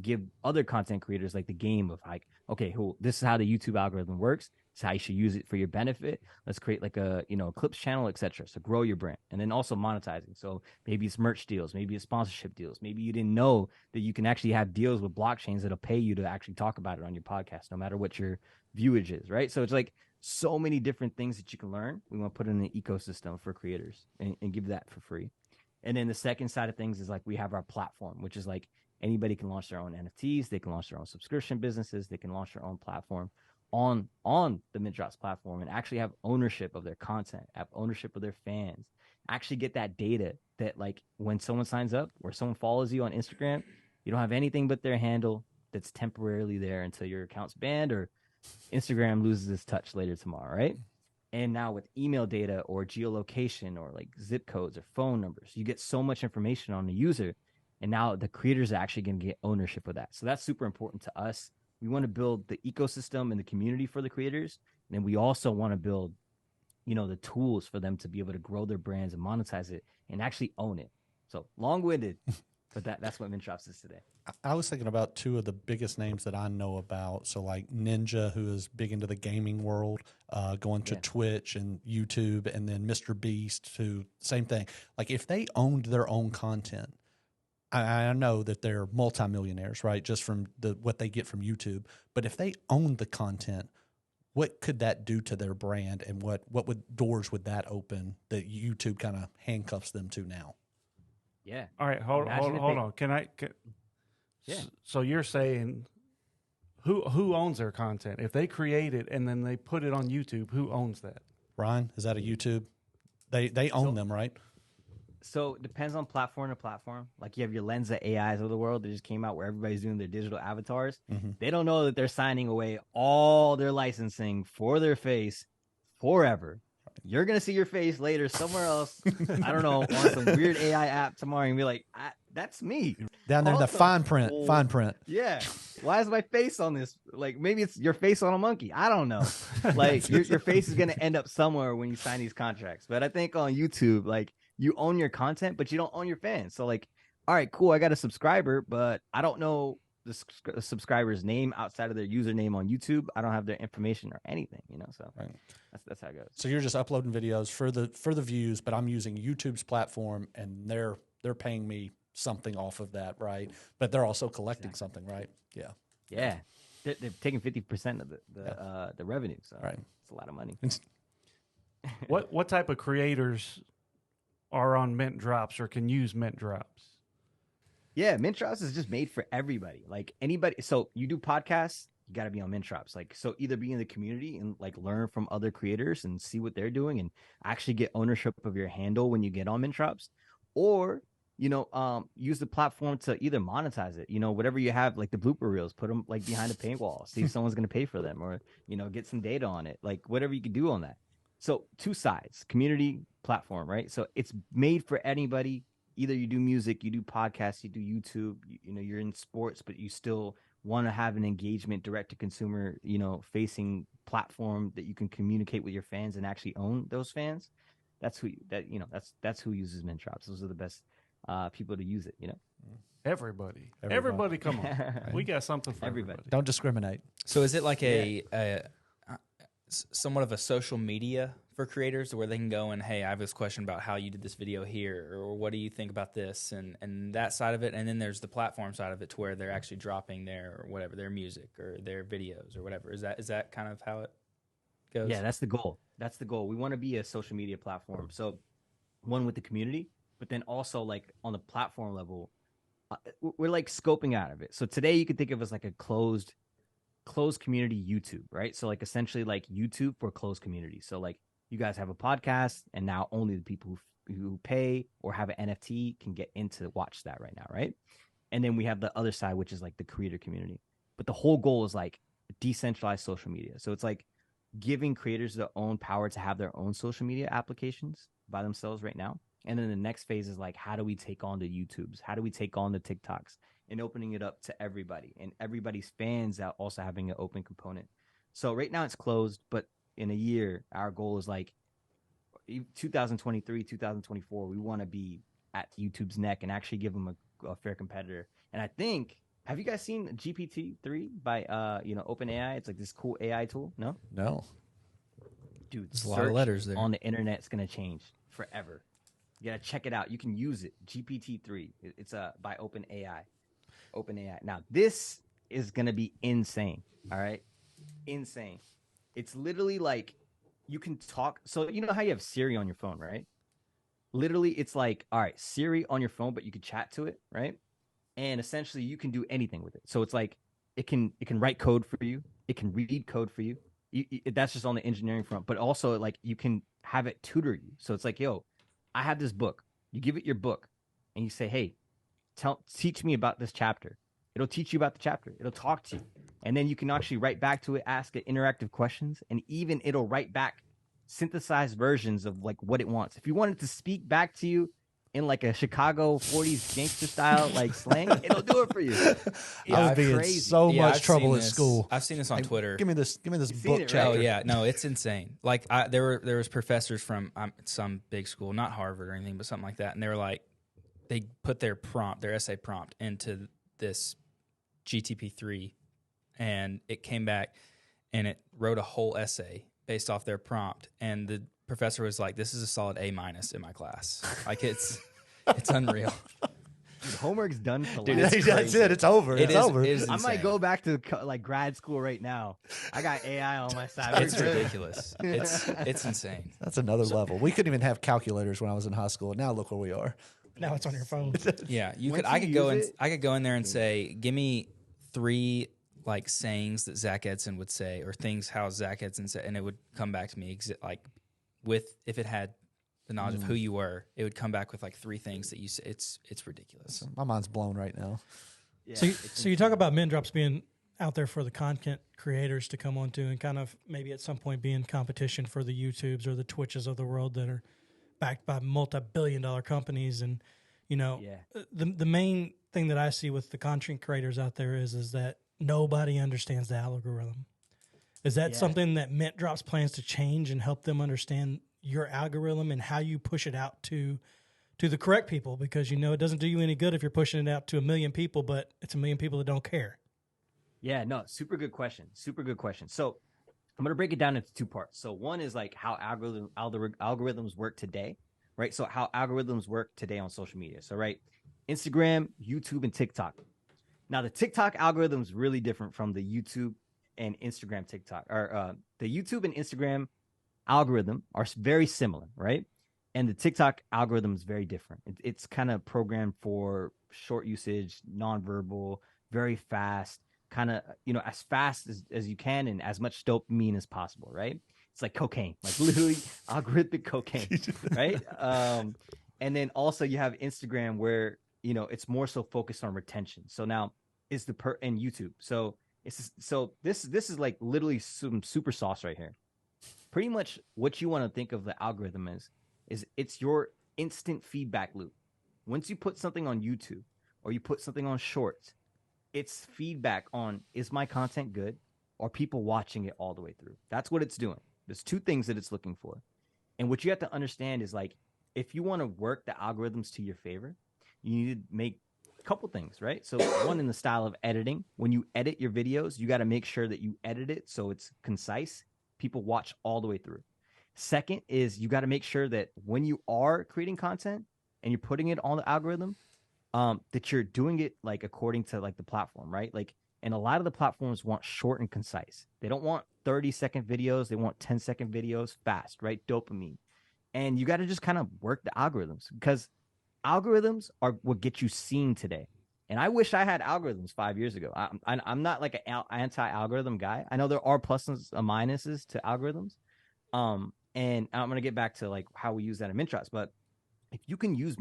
give other content creators like the game of like, okay, this is how the YouTube algorithm works. This is how you should use it for your benefit. Let's create like a clips channel, etc. So grow your brand, and then also monetizing. So maybe it's merch deals, maybe it's sponsorship deals. Maybe you didn't know that you can actually have deals with blockchains that'll pay you to actually talk about it on your podcast, no matter what your viewage is, right? So it's like so many different things that you can learn. We want to put in an ecosystem for creators and give that for free. And then the second side of things is like we have our platform, which is like anybody can launch their own NFTs. They can launch their own subscription businesses. They can launch their own platform on the Mintdropz platform and actually have ownership of their content, have ownership of their fans, actually get that data that like when someone signs up or someone follows you on Instagram, you don't have anything but their handle that's temporarily there until your account's banned or Instagram loses its touch later tomorrow, right? And now with email data or geolocation or like zip codes or phone numbers, you get so much information on the user. And now the creators are actually going to get ownership of that. So that's super important to us. We want to build the ecosystem and the community for the creators. And then we also want to build, the tools for them to be able to grow their brands and monetize it and actually own it. So long-winded, but that's what Mintdropz is today. I was thinking about two of the biggest names that I know about. So like Ninja, who is big into the gaming world, going to Twitch and YouTube, and then Mr. Beast, who same thing. Like if they owned their own content, I know that they're multimillionaires, right? Just from what they get from YouTube. But if they owned the content, what could that do to their brand, and what doors would that open that YouTube kind of handcuffs them to now? Yeah. All right, hold on. Yeah. So you're saying who owns their content? If they create it and then they put it on YouTube, who owns that? Ryan, is that a YouTube? They own them, right? So it depends on platform to platform. Like you have your Lensa AIs of the world that just came out where everybody's doing their digital avatars. Mm-hmm. They don't know that they're signing away all their licensing for their face forever. You're going to see your face later somewhere else. I don't know, on some weird AI app tomorrow and be like, that's me. Down there in the fine print. Yeah. Why is my face on this? Like maybe it's your face on a monkey. I don't know. Like your face is going to end up somewhere when you sign these contracts. But I think on YouTube, like, you own your content, but you don't own your fans. So like, all right, cool. I got a subscriber, but I don't know the subscriber's name outside of their username on YouTube. I don't have their information or anything, So right. that's how it goes. So you're just uploading videos for the views, but I'm using YouTube's platform, and they're paying me something off of that, right? But they're also collecting something, right? Yeah. Yeah. They're taking 50% of the revenue. So right. It's a lot of money. What type of creators are on Mintdropz or can use Mintdropz? Yeah, Mintdropz is just made for everybody. Like anybody. So you do podcasts, you got to be on Mintdropz. Like, so either be in the community and like learn from other creators and see what they're doing and actually get ownership of your handle when you get on Mintdropz, or use the platform to either monetize it. Whatever you have, like the blooper reels, put them like behind a paywall, see if someone's going to pay for them, or get some data on it. Like whatever you can do on that. So two sides, community, platform, right? So it's made for anybody. Either you do music, you do podcasts, you do YouTube, you're in sports, but you still want to have an engagement, direct to consumer, facing platform that you can communicate with your fans and actually own those fans. That's who uses Mintdropz. Those are the best people to use it, Everybody, come on. Right. We got something for everybody. Don't discriminate. So is it like a somewhat of a social media for creators where they can go and, hey, I have this question about how you did this video here, or what do you think about this, and that side of it, and then there's the platform side of it to where they're actually dropping their music or their videos or whatever. Is that kind of how it goes? Yeah, that's the goal. We want to be a social media platform. So one with the community, but then also like on the platform level, we're like scoping out of it. So today you could think of it as like a closed community YouTube, right? So like essentially like YouTube for closed community. So like you guys have a podcast, and now only the people who pay or have an NFT can get into watch that right now, right? And then we have the other side, which is like the creator community. But the whole goal is like decentralized social media. So it's like giving creators their own power to have their own social media applications by themselves right now. And then the next phase is like, how do we take on the YouTubes? How do we take on the TikToks and opening it up to everybody and everybody's fans out also having an open component. So right now it's closed, but in a year, our goal is like 2023, 2024, we want to be at YouTube's neck and actually give them a fair competitor. And I think, have you guys seen GPT-3 by OpenAI? It's like this cool AI tool. No, dude, There's a lot of letters there. on the internet is gonna change forever. You gotta check it out. You can use it. GPT-3. It's by OpenAI. Now this is gonna be insane. All right, insane. It's literally like you can talk. So you know how you have Siri on your phone, right? Literally, it's like, all right, Siri on your phone, but you can chat to it, right? And essentially, you can do anything with it. So it's like it can write code for you. It can read code for you. That's just on the engineering front. But also, like, you can have it tutor you. So it's like, yo, I have this book. You give it your book, and you say, hey, teach me about this chapter. It'll teach you about the chapter. It'll talk to you. And then you can actually write back to it, ask it interactive questions, and even it'll write back synthesized versions of like what it wants. If you want it to speak back to you in like a Chicago 40s gangster style like slang, it'll do it for you. I would be in so much I've trouble seen at this. school. I've seen this on Twitter. Give me this seen book it, right? chapter. Oh yeah, no, it's insane. Like there was professors from some big school, not Harvard or anything, but something like that, and they were like, they put their essay prompt into this GTP3, and it came back, and it wrote a whole essay based off their prompt, and the professor was like, "This is a solid A- in my class." Like it's unreal. Dude, homework's done for Dude, life. it's That's it. It's over. It It's is- over. it is I might insane. go back to like grad school right now. I got AI on my side. It's ridiculous. It's insane. That's another level. We couldn't even have calculators when I was in high school. Now look where we are. Now it's on your phone. Yeah, Once I you could go in. use it- I could go in there and say, "Give me 3 like sayings that Zach Edson would say, or things how Zach Edson said," and it would come back to me like with if it had the knowledge of who you were, it would come back with like 3 things that you say. It's ridiculous. My mind's blown right now. Yeah, So you talk about Mintdropz being out there for the content creators to come onto and kind of maybe at some point be in competition for the YouTubes or the Twitches of the world that are backed by multi-billion-dollar companies. And, you know, Yeah. the main thing that I see with the content creators out there is that nobody understands the algorithm. Is that Yeah. something that Mintdropz plans to change and help them understand your algorithm and how you push it out to the correct people? Because, you know, it doesn't do you any good if you're pushing it out to 1 million people, but it's 1 million people that don't care. Yeah, no, super good question. Super good question. So I'm going to break it down into 2 parts. So one is like how algorithms work today, right? So how algorithms work today on social media. So, right, Instagram, YouTube, and TikTok. Now, the TikTok algorithm is really different from the YouTube and Instagram TikTok. Or the YouTube and Instagram algorithm are very similar, right? And the TikTok algorithm is very different. It's kind of programmed for short usage, nonverbal, very fast, kind of, you know, as fast as you can and as much dopamine as possible, right? It's like cocaine, like literally algorithmic cocaine, right? And then also you have Instagram where, you know, it's more so focused on retention. So now is and YouTube. So this is like literally some super sauce right here. Pretty much what you want to think of the algorithm is it's your instant feedback loop. Once you put something on YouTube or you put something on Shorts, it's feedback on, is my content good? Or people watching it all the way through? That's what it's doing. There's 2 things that it's looking for. And what you have to understand is, like, if you want to work the algorithms to your favor, you need to make a couple things, right? So one, in the style of editing. When you edit your videos, you got to make sure that you edit it so it's concise. People watch all the way through. Second is you got to make sure that when you are creating content and you're putting it on the algorithm, that you're doing it like according to like the platform, right? Like, and a lot of the platforms want short and concise. They don't want 30-second videos. They want 10-second videos fast, right? Dopamine. And you got to just kind of work the algorithms, because algorithms are what get you seen today. And I wish I had algorithms 5 years ago. I'm not like an anti-algorithm guy. I know there are pluses and minuses to algorithms. And I'm going to get back to like how we use that in Mintdropz. But if you can use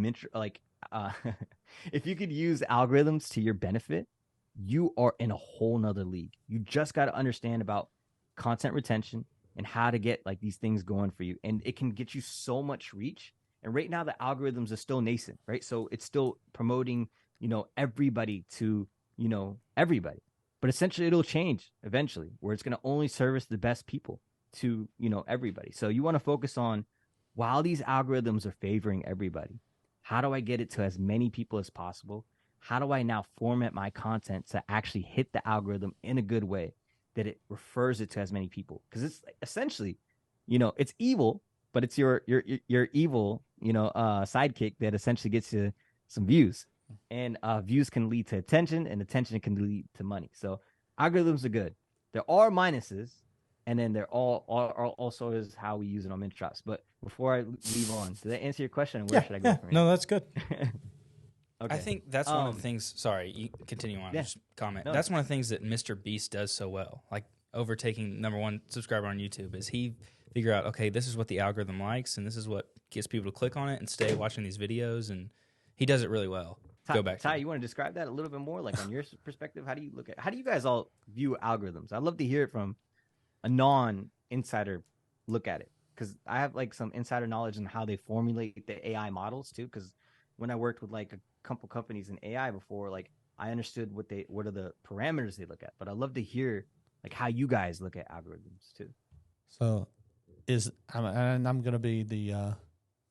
if you could use algorithms to your benefit, you are in a whole nother league. You just got to understand about content retention and how to get like these things going for you. And it can get you so much reach And right now the algorithms are still nascent, right? So it's still promoting, everybody to, everybody. But essentially it'll change eventually, where it's going to only service the best people to, everybody. So you want to focus on, while these algorithms are favoring everybody, how do I get it to as many people as possible? How do I now format my content to actually hit the algorithm in a good way that it refers it to as many people? Because it's essentially, it's evil, but it's your evil, sidekick that essentially gets you some views, and views can lead to attention, and attention can lead to money. So algorithms are good. There are minuses, and then there all also is how we use it on Mintdropz. But before I leave on, did that answer your question? Where should I go from here? No, that's good. Okay. I think that's one of the things. Sorry, you continue on. Yeah. Just comment. No. That's one of the things that Mr. Beast does so well. Like overtaking #1 subscriber on YouTube is he figure out, okay, this is what the algorithm likes, and this is what gets people to click on it and stay watching these videos, and he does it really well. Go back. Ty, you want to describe that a little bit more, like on your perspective? How do you guys all view algorithms? I'd love to hear it from a non-insider look at it, because I have like some insider knowledge on how they formulate the AI models too. Because when I worked with like a couple companies in AI before, like I understood what are the parameters they look at. But I'd love to hear like how you guys look at algorithms too. So, I'm going to be the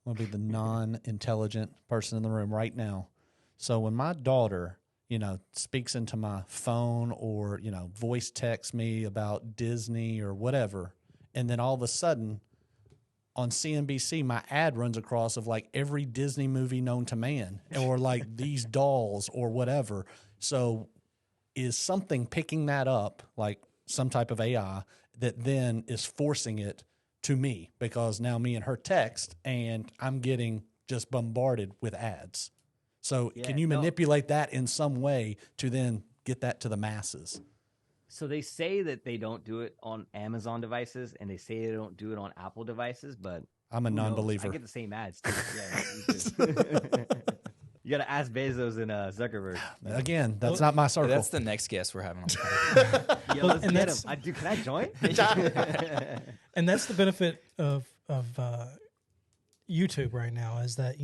non-intelligent person in the room right now. So when my daughter, speaks into my phone or, voice texts me about Disney or whatever, and then all of a sudden on CNBC, my ad runs across of like every Disney movie known to man, or like these dolls or whatever. So is something picking that up, like some type of AI, that then is forcing it to me, because now me and her text and I'm getting just bombarded with ads. So can you manipulate that in some way to then get that to the masses? So they say that they don't do it on Amazon devices, and they say they don't do it on Apple devices, but I'm a non-believer. I get the same ads too. Yeah, you got to ask Bezos and Zuckerberg. Again, that's not my circle. That's the next guest we're having on. Yo, let's get him. Can I join? And that's the benefit of YouTube right now, is that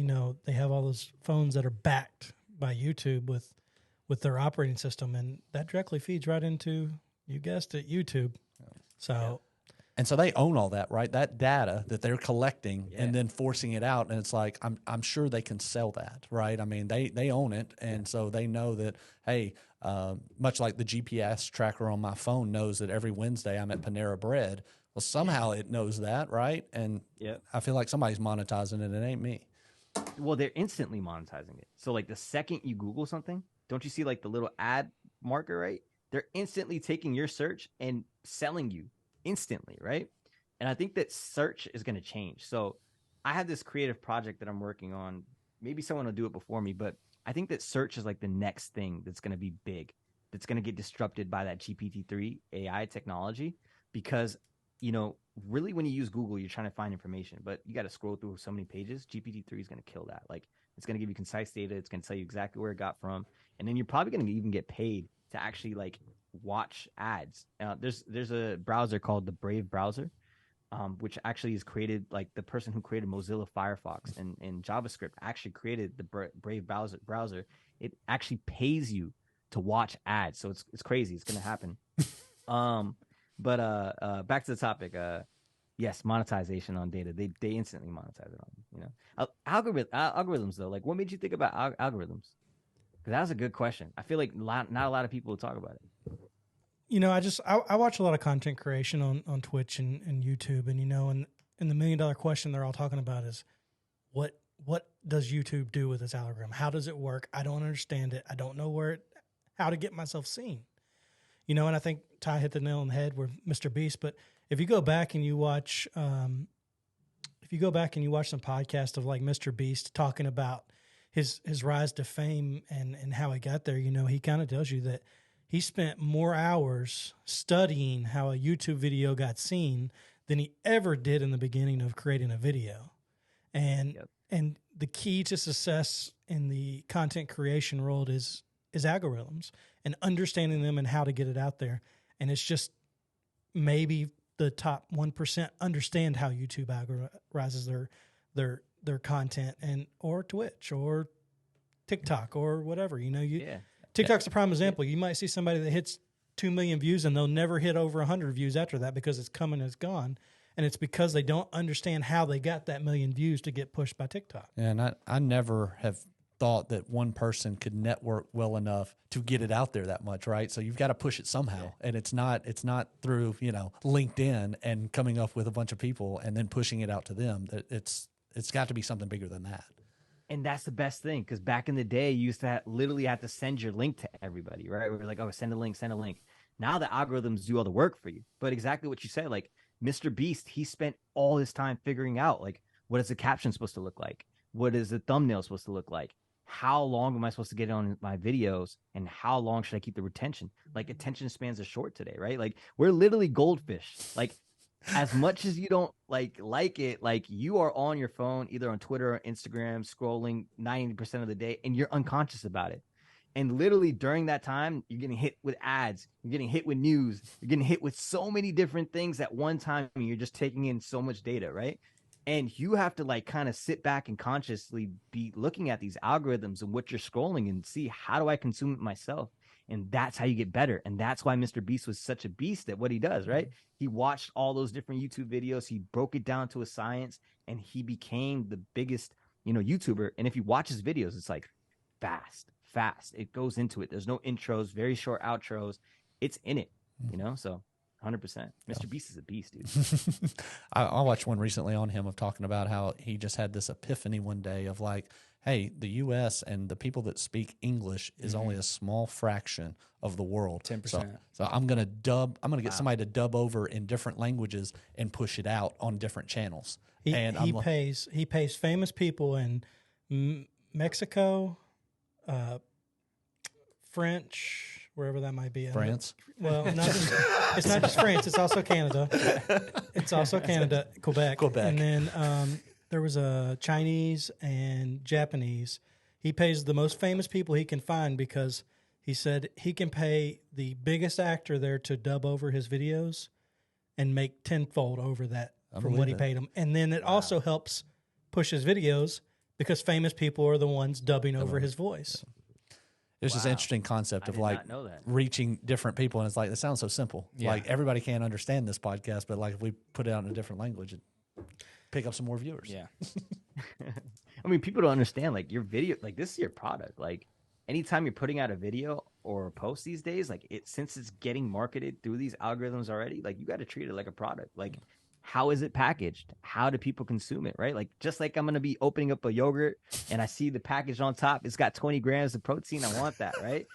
they have all those phones that are backed by YouTube with their operating system, and that directly feeds right into, you guessed it, YouTube. So, and so they own all that, right? That data that they're collecting and then forcing it out, and it's like I'm sure they can sell that, right? I mean, they own it, and so they know that, hey, much like the GPS tracker on my phone knows that every Wednesday I'm at Panera Bread. Well, somehow it knows that, right? And I feel like somebody's monetizing it. It ain't me. Well, they're instantly monetizing it. So like the second you Google something, don't you see like the little ad marker, right? They're instantly taking your search and selling you instantly, right? And I think that search is going to change. So I have this creative project that I'm working on. Maybe someone will do it before me, but I think that search is like the next thing that's going to be big, that's going to get disrupted by that GPT-3 AI technology. Because really when you use Google, you're trying to find information, but you got to scroll through so many pages. GPT-3 is going to kill that. Like, it's going to give you concise data. It's going to tell you exactly where it got from. And then you're probably going to even get paid to actually like watch ads. There's a browser called the Brave browser, which actually is created, like the person who created Mozilla Firefox and JavaScript actually created the Brave browser. It actually pays you to watch ads. So it's crazy. It's going to happen. But back to the topic. Yes, monetization on data. They instantly monetize it on. Algorithms though. Like, what made you think about algorithms? Because that was a good question. I feel like not a lot of people will talk about it. I watch a lot of content creation on Twitch and YouTube, and and the $1 million question they're all talking about is what does YouTube do with its algorithm? How does it work? I don't understand it. I don't know how to get myself seen. And I think Ty hit the nail on the head with Mr. Beast. But if you go back and you watch, some podcast of like Mr. Beast talking about his rise to fame and how he got there, he kind of tells you that he spent more hours studying how a YouTube video got seen than he ever did in the beginning of creating a video. And the key to success in the content creation world is algorithms and understanding them and how to get it out there. And it's just maybe the top 1% understand how YouTube algorithms their their content, and or Twitch or TikTok or whatever. TikTok's a prime example. You might see somebody that hits 2 million views and they'll never hit over 100 views after that because it's come and it's gone. And it's because they don't understand how they got that million views to get pushed by TikTok. And I never have thought that one person could network well enough to get it out there that much, right? So you've got to push it somehow. And it's not through, LinkedIn and coming up with a bunch of people and then pushing it out to them. It's got to be something bigger than that. And that's the best thing, because back in the day, you used to literally have to send your link to everybody, right? We're like, oh, send a link. Now the algorithms do all the work for you. But exactly what you said, like Mr. Beast, he spent all his time figuring out, like, what is the caption supposed to look like? What is the thumbnail supposed to look like? How long am I supposed to get on my videos? And how long should I keep the retention? Like, attention spans are short today, right? Like, we're literally goldfish. Like, as much as you don't like it, like, you are on your phone, either on Twitter or Instagram, scrolling 90% of the day, and you're unconscious about it. And literally during that time, you're getting hit with ads, you're getting hit with news, you're getting hit with so many different things at one time. And you're just taking in so much data, right? And you have to like kind of sit back and consciously be looking at these algorithms and what you're scrolling and see, how do I consume it myself? And that's how you get better. And that's why Mr. Beast was such a beast at what he does, right? He watched all those different YouTube videos. He broke it down to a science, and he became the biggest, YouTuber. And if you watch his videos, it's like fast. It goes into it. There's no intros, very short outros. It's in it, so 100%. Mr. Beast is a beast, dude. I watched one recently on him of talking about how he just had this epiphany one day of like, hey, the U.S. and the people that speak English is only a small fraction of the world. 10%. So I'm going to get somebody to dub over in different languages and push it out on different channels. He pays famous people in Mexico, French, wherever that might be. France? Well, it's not just France. It's also Canada. Quebec. And then there was a Chinese and Japanese. He pays the most famous people he can find because he said he can pay the biggest actor there to dub over his videos and make tenfold over that from what he paid him. And then it also helps push his videos because famous people are the ones dubbing over his voice. It's just an interesting concept of like reaching different people. And it's like, it sounds so simple. Yeah. Like everybody can't understand this podcast, but like if we put it out in a different language, it pick up some more viewers. Yeah. I mean, people don't understand, like, your video, like, this is your product. Like, anytime you're putting out a video or a post these days, like, since it's getting marketed through these algorithms already, like, you got to treat it like a product. Like, how is it packaged? How do people consume it, right? Like, just like I'm going to be opening up a yogurt and I see the package on top, it's got 20 grams of protein. I want that, right?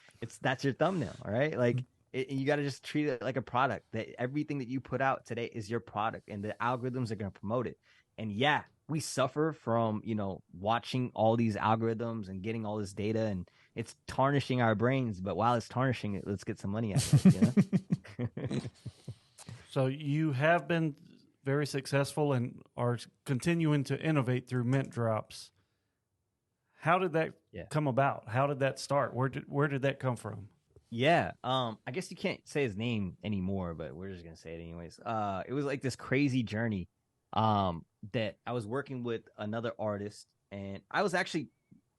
That's your thumbnail, all right? Like, you got to just treat it like a product. That everything that you put out today is your product, and the algorithms are going to promote it. And yeah, we suffer from, watching all these algorithms and getting all this data, and it's tarnishing our brains. But while it's tarnishing it, let's get some money out of it. So you have been very successful and are continuing to innovate through Mintdropz. How did that come about? How did that start? Where did that come from? Yeah. I guess you can't say his name anymore, but we're just going to say it anyways. It was like this crazy journey that I was working with another artist, and I was actually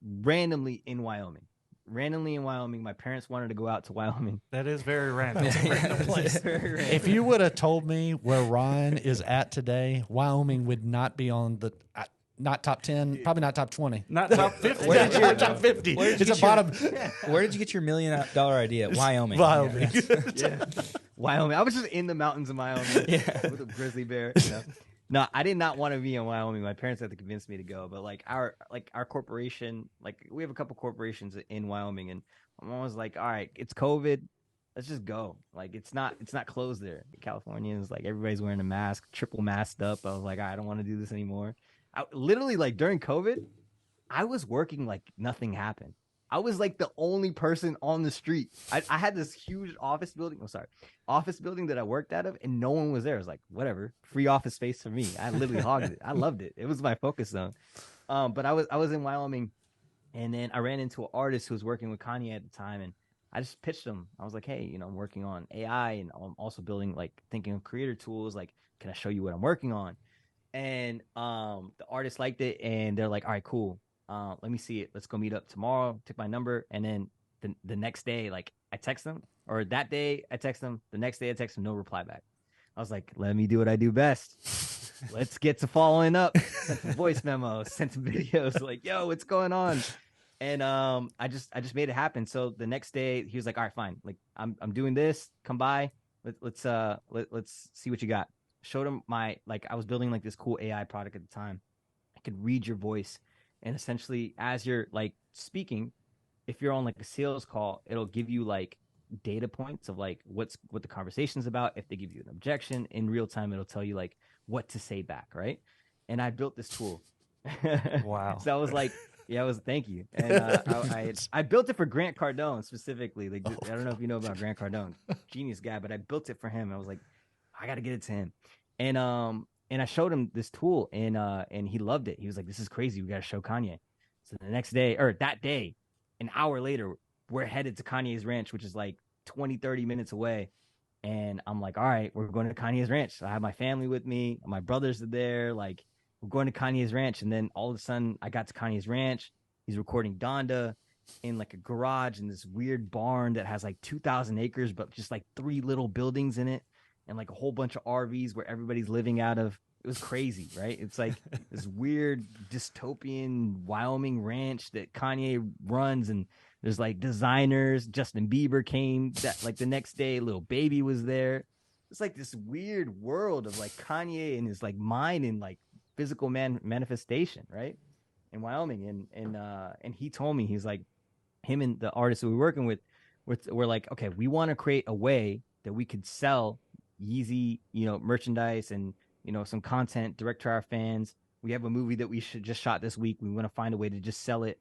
randomly in Wyoming. My parents wanted to go out to Wyoming. That is very random. It's a random place. Very random. If you would have told me where Ryan is at today, Wyoming would not be on the not top 10, probably not top 20. Not top 50. Where did you top 50? It's a bottom. Where did you get your $1 million idea? Wyoming. Wyoming. Yeah. Wyoming. I was just in the mountains of Wyoming with a grizzly bear. No, I did not want to be in Wyoming. My parents had to convince me to go. But like our corporation, like we have a couple corporations in Wyoming, and my mom was like, "All right, it's COVID, let's just go." Like it's not closed there. Californians, like everybody's wearing a mask, triple masked up. I was like, I don't want to do this anymore. Literally, like during COVID, I was working like nothing happened. I was like the only person on the street. I had this huge office building that I worked out of, and no one was there. I was like, whatever, free office space for me. I literally hogged it. I loved it. It was my focus zone. But I was in Wyoming, and then I ran into an artist who was working with Kanye at the time, and I just pitched him. I was like, hey, I'm working on AI, and I'm also thinking of creator tools. Like, can I show you what I'm working on? And the artist liked it, and they're like, all right, cool. Let me see it. Let's go meet up tomorrow. Took my number, and then the next day, like I text them, or that day I text them. The next day I text them, no reply back. I was like, let me do what I do best. Let's get to following up. Sent some voice memos, sent some videos, like, yo, what's going on? And I just made it happen. So the next day he was like, all right, fine. Like I'm doing this. Come by. Let's see what you got. Showed him I was building like this cool AI product at the time. I could read your voice, and essentially as you're like speaking, if you're on like a sales call, it'll give you like data points of like what the conversation's about. If they give you an objection in real time, it'll tell you like what to say back, right? And I built this tool. Wow. So I was like, thank you. And I built it for Grant Cardone specifically. Like, I don't know if you know about Grant Cardone, genius guy, but I built it for him. I was like, I got to get it to him. And I showed him this tool, and he loved it. He was like, this is crazy. We got to show Kanye. So the next day, or that day, an hour later, we're headed to Kanye's ranch, which is like 20-30 minutes away. And I'm like, all right, we're going to Kanye's ranch. So I have my family with me. My brothers are there. Like, we're going to Kanye's ranch. And then all of a sudden I got to Kanye's ranch. He's recording Donda in like a garage in this weird barn that has like 2,000 acres, but just like 3 little buildings in it, and like a whole bunch of RVs where everybody's living out of. It was crazy, right? It's like this weird dystopian Wyoming ranch that Kanye runs, and there's like designers. Justin Bieber came that like the next day. Lil Baby was there. It's like this weird world of like Kanye and his like mind and like physical manifestation, right? In Wyoming, and he told me, he's like, him and the artists that we're working with, we're like, okay, we want to create a way that we could sell Yeezy, merchandise and some content direct to our fans. We have a movie that we just shot this week. We want to find a way to just sell it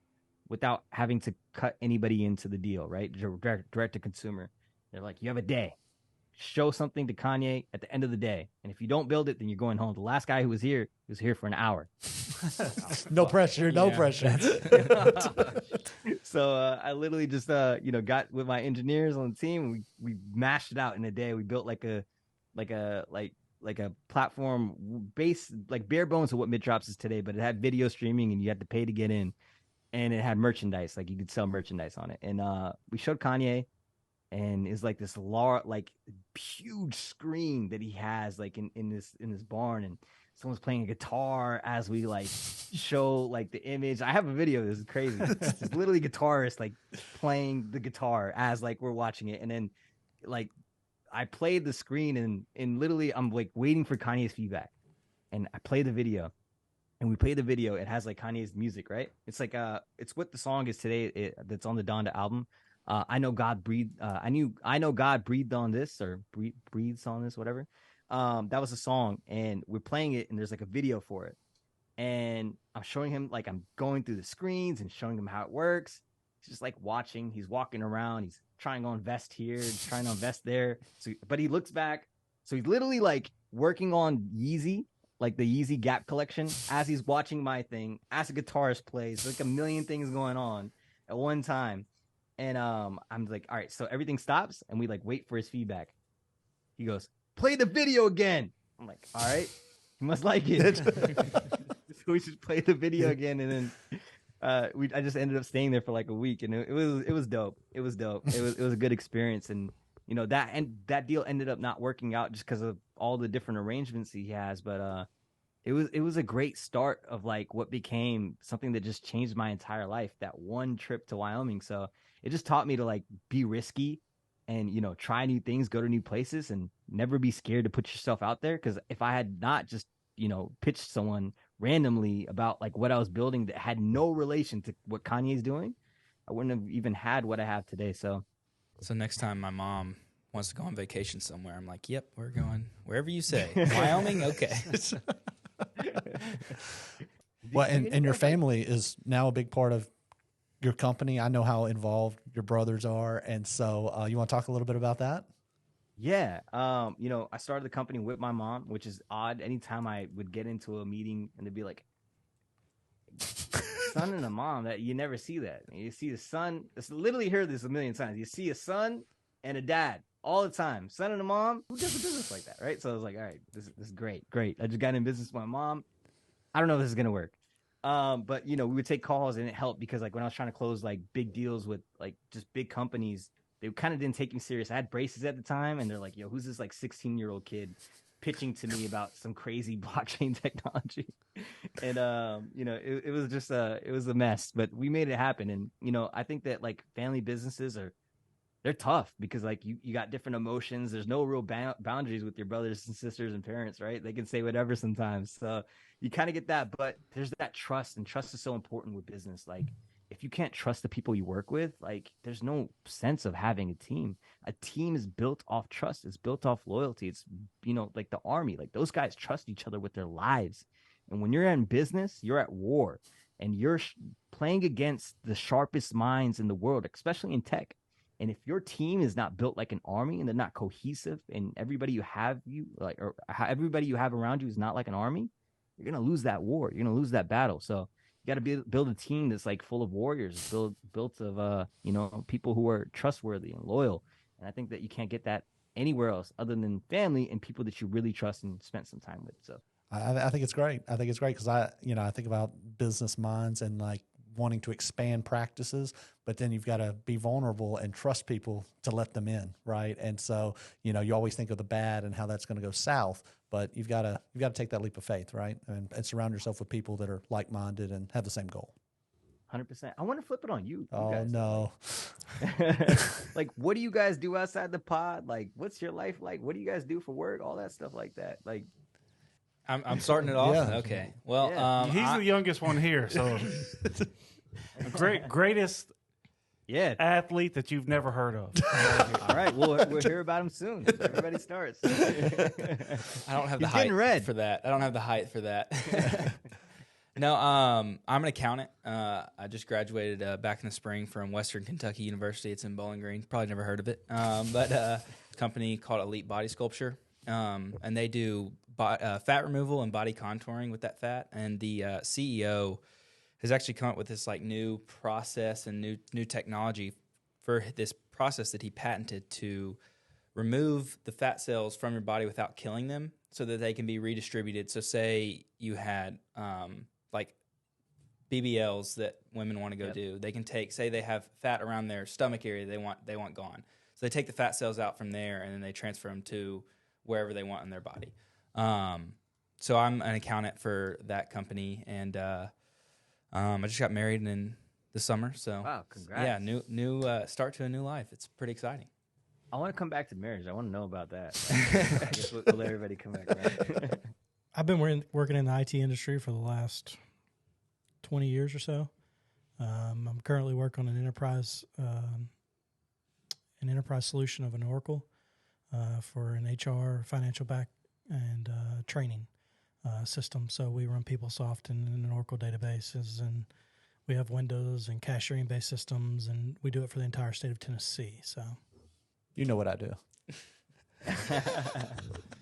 without having to cut anybody into the deal, right? Direct to consumer. They're like, you have a day. Show something to Kanye at the end of the day. And if you don't build it, then you're going home. The last guy who was here for an hour. No pressure. So I literally just, got with my engineers on the team. We mashed it out in a day. We built like a platform based, like bare bones of what Mintdropz is today, but it had video streaming and you had to pay to get in, and it had merchandise, like you could sell merchandise on it. And we showed Kanye, and it's like this huge screen that he has like in this barn, and someone's playing a guitar as we like show like the image. I have a video. This is crazy. It's literally guitarist like playing the guitar as like we're watching it, and then like I played the screen, and literally I'm like waiting for Kanye's feedback, and I play the video, and we play the video. It has like Kanye's music, right? It's like it's what the song is today. That's on the Donda album. I know God breathed. I know God breathed on this, or breathes on this, whatever. That was a song, and we're playing it, and there's like a video for it, and I'm showing him, like I'm going through the screens and showing him how it works. He's just like watching. He's walking around. He's trying to invest here, trying to invest there. So, but he looks back. So he's literally like working on Yeezy, like the Yeezy Gap collection, as he's watching my thing, as a guitarist plays. Like a million things going on at one time. And I'm like, all right, so everything stops, and we like wait for his feedback. He goes, play the video again. I'm like, all right, he must like it. So we just play the video again, and then I just ended up staying there for like a week, and it was dope. It was dope. It was a good experience, and that deal ended up not working out just because of all the different arrangements he has. But it was a great start of like what became something that just changed my entire life. That one trip to Wyoming. So it just taught me to like be risky and try new things, go to new places, and never be scared to put yourself out there. Because if I had not just pitched someone randomly about like what I was building that had no relation to what Kanye's doing, I wouldn't have even had what I have today. So next time my mom wants to go on vacation somewhere, I'm like, yep, we're going wherever you say. Wyoming? Okay. Well, and your family is now a big part of your company. I know how involved your brothers are. And so you want to talk a little bit about that? Yeah. I started the company with my mom, which is odd. Anytime I would get into a meeting and they'd be like, son and a mom, that you never see that. You see a son. It's literally heard this a million times. You see a son and a dad. all the time. Son and a mom, who does a business like that, right? So I was like, all right, this is great. I just got in business with my mom. I don't know if this is gonna work. But we would take calls and it helped because like when I was trying to close like big deals with like just big companies, they kind of didn't take me serious. I had braces at the time, and they're like, "Yo, who's this like 16-year-old kid pitching to me about some crazy blockchain technology?" And it was just it was a mess, but we made it happen. And I think that like family businesses they're tough because like you got different emotions. There's no real boundaries with your brothers and sisters and parents, right? They can say whatever sometimes. So you kind of get that, but there's that trust, and trust is so important with business. Like if you can't trust the people you work with, like there's no sense of having a team. A team is built off trust. It's built off loyalty. It's, like the army, like those guys trust each other with their lives. And when you're in business, you're at war and you're playing against the sharpest minds in the world, especially in tech. And if your team is not built like an army and they're not cohesive and everybody you have around you is not like an army, you're going to lose that war. You're going to lose that battle. So you got to build a team that's like full of warriors, built of people who are trustworthy and loyal. And I think that you can't get that anywhere else other than family and people that you really trust and spent some time with. So I think it's great. I think it's great because I think about business minds and like wanting to expand practices, but then you've got to be vulnerable and trust people to let them in, right? And so you always think of the bad and how that's going to go south, but you've got to take that leap of faith, right? And surround yourself with people that are like-minded and have the same goal. 100%. I want to flip it on you. Oh, guys. no. Like, what do you guys do outside the pod? Like, what's your life like? What do you guys do for work? All that stuff like that. Like, I'm starting it off. Yeah. Okay. Well, Yeah. He's the youngest one here, so greatest yeah. athlete that you've never heard of. All right. We'll hear about him soon. Everybody starts. I don't have the He's getting height red. for that. I don't have the height for that. No, I'm an accountant. I just graduated back in the spring from Western Kentucky University. It's in Bowling Green. Probably never heard of it. But a company called Elite Body Sculpture, and they do fat removal and body contouring with that fat. And the CEO has actually come up with this like new process and new technology for this process that he patented to remove the fat cells from your body without killing them, so that they can be redistributed. So, say you had like BBLs that women want to go do. They can say they have fat around their stomach area they want gone. So they take the fat cells out from there and then they transfer them to wherever they want in their body. So I'm an accountant for that company, and I just got married in the summer. So Wow, congrats. yeah, new start to a new life. It's pretty exciting. I want to come back to marriage. I want to know about that. I guess we'll let everybody come back, right? I've been working in the IT industry for the last 20 years or so. I'm currently working on an enterprise solution of an Oracle for an HR, financial back, and training system. So we run PeopleSoft in an Oracle databases, and we have Windows and cashiering-based systems, and we do it for the entire state of Tennessee. So You know what I do.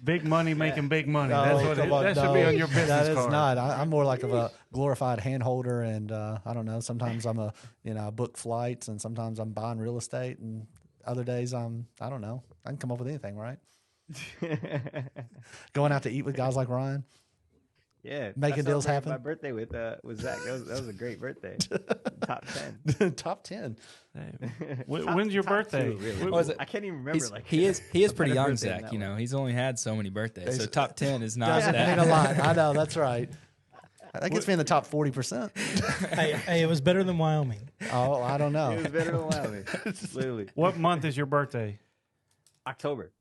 Big money making big money. No, That's what come on, that should no, be on your business that is card. not. I'm more like of a glorified hand holder, and I don't know. Sometimes I'm I book flights, and sometimes I'm buying real estate, and other days I don't know. I can come up with anything, right? Going out to eat with guys like Ryan. Yeah, Making deals happen. My birthday with Zach. That was a great birthday. Top 10. Top 10. When's your birthday? Two, really. What was it? I can't even remember. He is pretty young, birthday than Zach. that one. He's only had so many birthdays. So top 10 is not Doesn't that. mean a lot. I know, that's right. That gets me in the top 40%. hey, it was better than Wyoming. Oh, I don't It know. was better than Wyoming. Literally. What month is your birthday? October.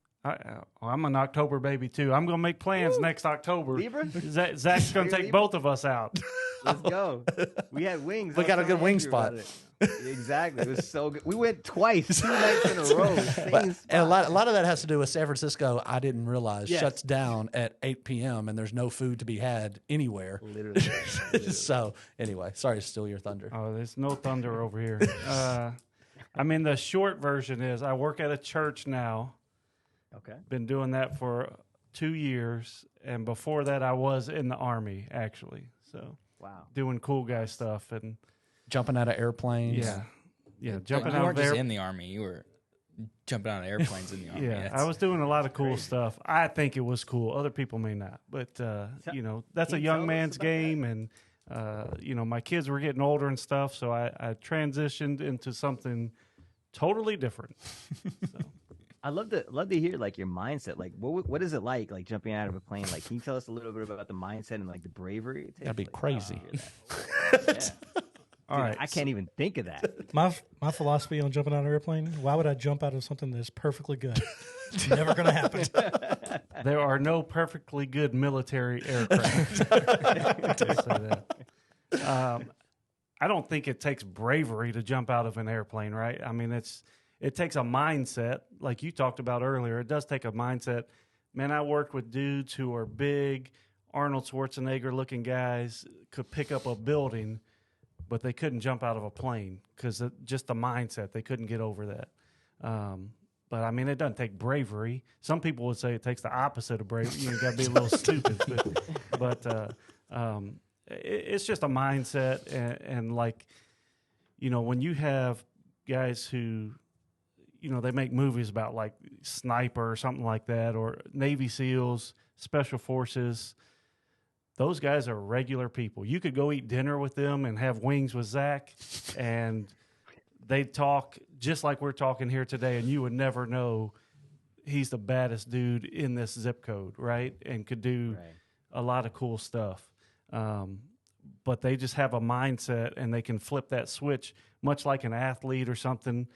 I'm an October baby too. I'm gonna make plans next October. Libra? Zach's gonna Are you take Libra? both of us out. Let's go. We had wings. We I was got a telling good wing Andrew spot. about it. Exactly. It was so good. We went twice, 2 nights in a row. Same spot. And a lot of that has to do with San Francisco. I didn't realize Yes. shuts down at 8 p.m. and there's no food to be had anywhere. Literally. So anyway, sorry to steal your thunder. Oh, there's no thunder over here. The short version is I work at a church now. Okay. Been doing that for 2 years, and before that, I was in the Army actually. So Wow. doing cool guy stuff and Jumping out of airplanes. yeah, jumping you out weren't of just there. in the Army. You were jumping out of airplanes in the Army. Yeah, I was doing a lot of cool stuff. I think it was cool. Other people may not. But, that's a young man's game. And, my kids were getting older and stuff. So I transitioned into something totally different. So. I love to hear like your mindset. Like, what is it like jumping out of a plane? Like, can you tell us a little bit about the mindset and like the bravery it takes? That'd be crazy. Yeah. All Dude, right. I can't even think of that. My philosophy on jumping out of an airplane, why would I jump out of something that's perfectly good? It's never going to happen. There are no perfectly good military aircraft. Just say that. I don't think it takes bravery to jump out of an airplane, right? I mean, it takes a mindset, like you talked about earlier. It does take a mindset. Man, I worked with dudes who are big, Arnold Schwarzenegger-looking guys, could pick up a building, but they couldn't jump out of a plane because just the mindset. They couldn't get over that. But, I mean, it doesn't take bravery. Some people would say it takes the opposite of bravery. You got to be a little stupid. But it's just a mindset. And like, when you have guys who, they make movies about like Sniper or something like that, or Navy SEALs, Special Forces. Those guys are regular people. You could go eat dinner with them and have wings with Zach, and they talk just like we're talking here today, and you would never know he's the baddest dude in this zip code, right? And could do a lot of cool stuff. But they just have a mindset, and they can flip that switch, much like an athlete or something,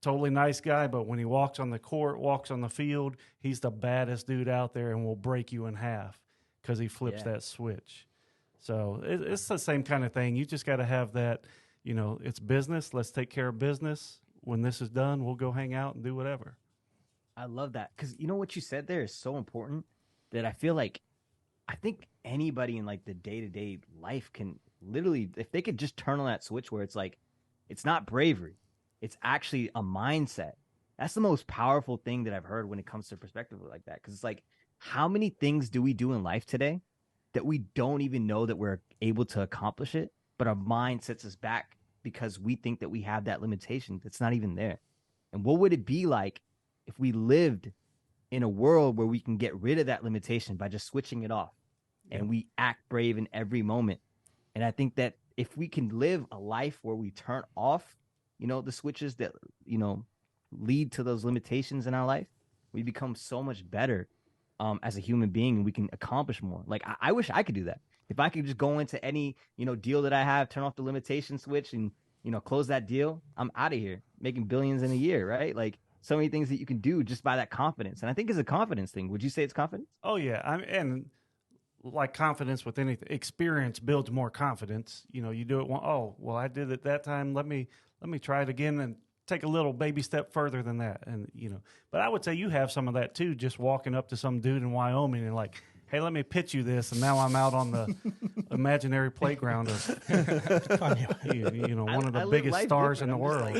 totally nice guy, but when he walks on the court, walks on the field, he's the baddest dude out there and will break you in half because he flips that switch. So it's the same kind of thing. You just got to have that, it's business. Let's take care of business. When this is done, we'll go hang out and do whatever. I love that because what you said there is so important that I think anybody in like the day-to-day life can literally, if they could just turn on that switch where it's like, it's not bravery. It's actually a mindset. That's the most powerful thing that I've heard when it comes to perspective like that. Because it's like, how many things do we do in life today that we don't even know that we're able to accomplish it, but our mind sets us back because we think that we have that limitation that's not even there. And what would it be like if we lived in a world where we can get rid of that limitation by just switching it off and we act brave in every moment? And I think that if we can live a life where we turn off the switches that, lead to those limitations in our life, we become so much better as a human being, and we can accomplish more. Like, I wish I could do that. If I could just go into any, deal that I have, turn off the limitation switch and, close that deal, I'm out of here making billions in a year, right? Like, so many things that you can do just by that confidence. And I think it's a confidence thing. Would you say it's confidence? Oh, yeah. And like confidence with anything, experience builds more confidence. You do it I did it that time. Let me try it again and take a little baby step further than that. And, but I would say you have some of that too, just walking up to some dude in Wyoming and like, hey, let me pitch you this. And now I'm out on the imaginary playground of, one of the biggest stars in the world.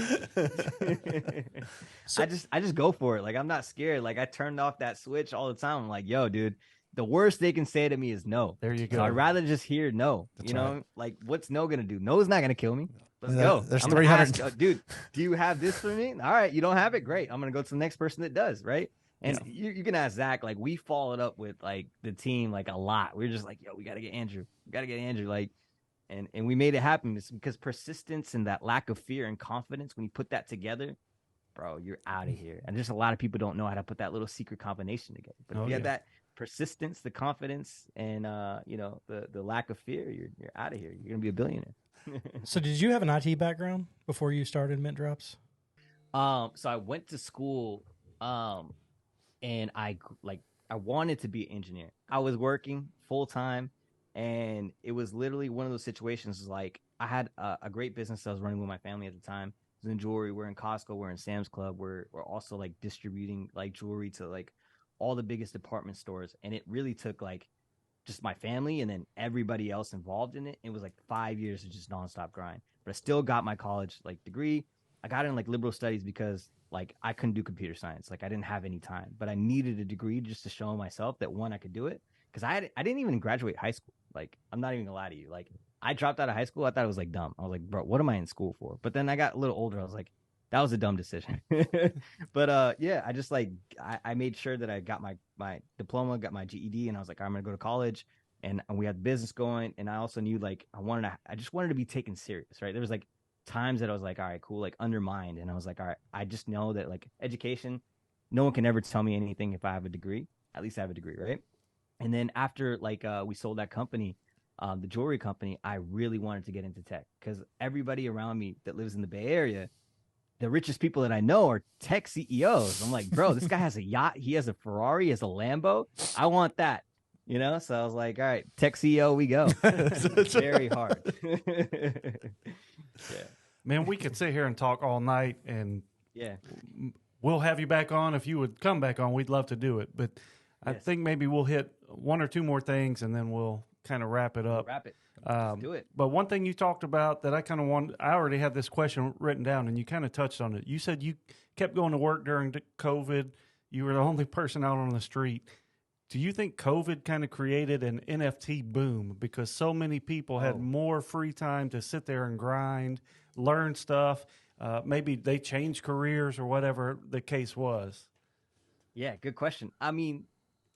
So, I just go for it. Like, I'm not scared. Like, I turned off that switch all the time. I'm like, yo, dude, the worst they can say to me is no. There you go. So I'd rather just hear no. That's like, what's no going to do? No is not going to kill me. Let's go. There's 300. Dude, do you have this for me? All right, you don't have it? Great. I'm going to go to the next person that does, right? And you can ask Zach, like, we followed up with, like, the team, like, a lot. We were just like, yo, we got to get Andrew. Like, and we made it happen. It's because persistence and that lack of fear and confidence, when you put that together, bro, you're out of here. And just a lot of people don't know how to put that little secret combination together. But if you have that persistence, the confidence, and, the lack of fear, you're out of here. You're going to be a billionaire. So did you have an IT background before you started Mintdropz? So I went to school, and I wanted to be an engineer. I was working full time, and it was literally one of those situations. Like, I had a great business I was running with my family at the time. It was in jewelry. We're in Costco. We're in Sam's Club. We're also like distributing like jewelry to like all the biggest department stores, and it really took like just my family and then everybody else involved in it. It was like 5 years of just nonstop grind, but I still got my college like degree. I got in like liberal studies because like I couldn't do computer science. Like, I didn't have any time, but I needed a degree just to show myself that one, I could do it. Cause I didn't even graduate high school. Like, I'm not even gonna lie to you. Like, I dropped out of high school. I thought it was like dumb. I was like, bro, what am I in school for? But then I got a little older. I was like, that was a dumb decision. But yeah, I just like I made sure that I got my diploma, got my GED, and I was like, I'm gonna go to college, and we had business going, and I also knew like I just wanted to be taken serious, right? There was like times that I was like, all right, cool, like undermined, and I was like, all right, I just know that like education, no one can ever tell me anything if I have a degree. At least I have a degree, right? And then after like we sold that company, the jewelry company, I really wanted to get into tech because everybody around me that lives in the Bay Area, the richest people that I know are tech CEOs. I'm like, bro, this guy has a yacht, he has a Ferrari, he has a Lambo. I want that, you know? So I was like, all right, tech CEO, we go. Very hard. Yeah. Man, we could sit here and talk all night, and Yeah. we'll have you back on if you would come back on. We'd love to do it, but I Yes. think maybe we'll hit one or two more things, and then we'll kind of wrap it up. Wrap it. Let's do it. But one thing you talked about that I kind of want, I already had this question written down, and you kind of touched on it. You said you kept going to work during COVID. You were the only person out on the street. Do you think COVID kind of created an NFT boom because so many people had more free time to sit there and grind, learn stuff? Maybe they changed careers or whatever the case was. Yeah, good question. I mean,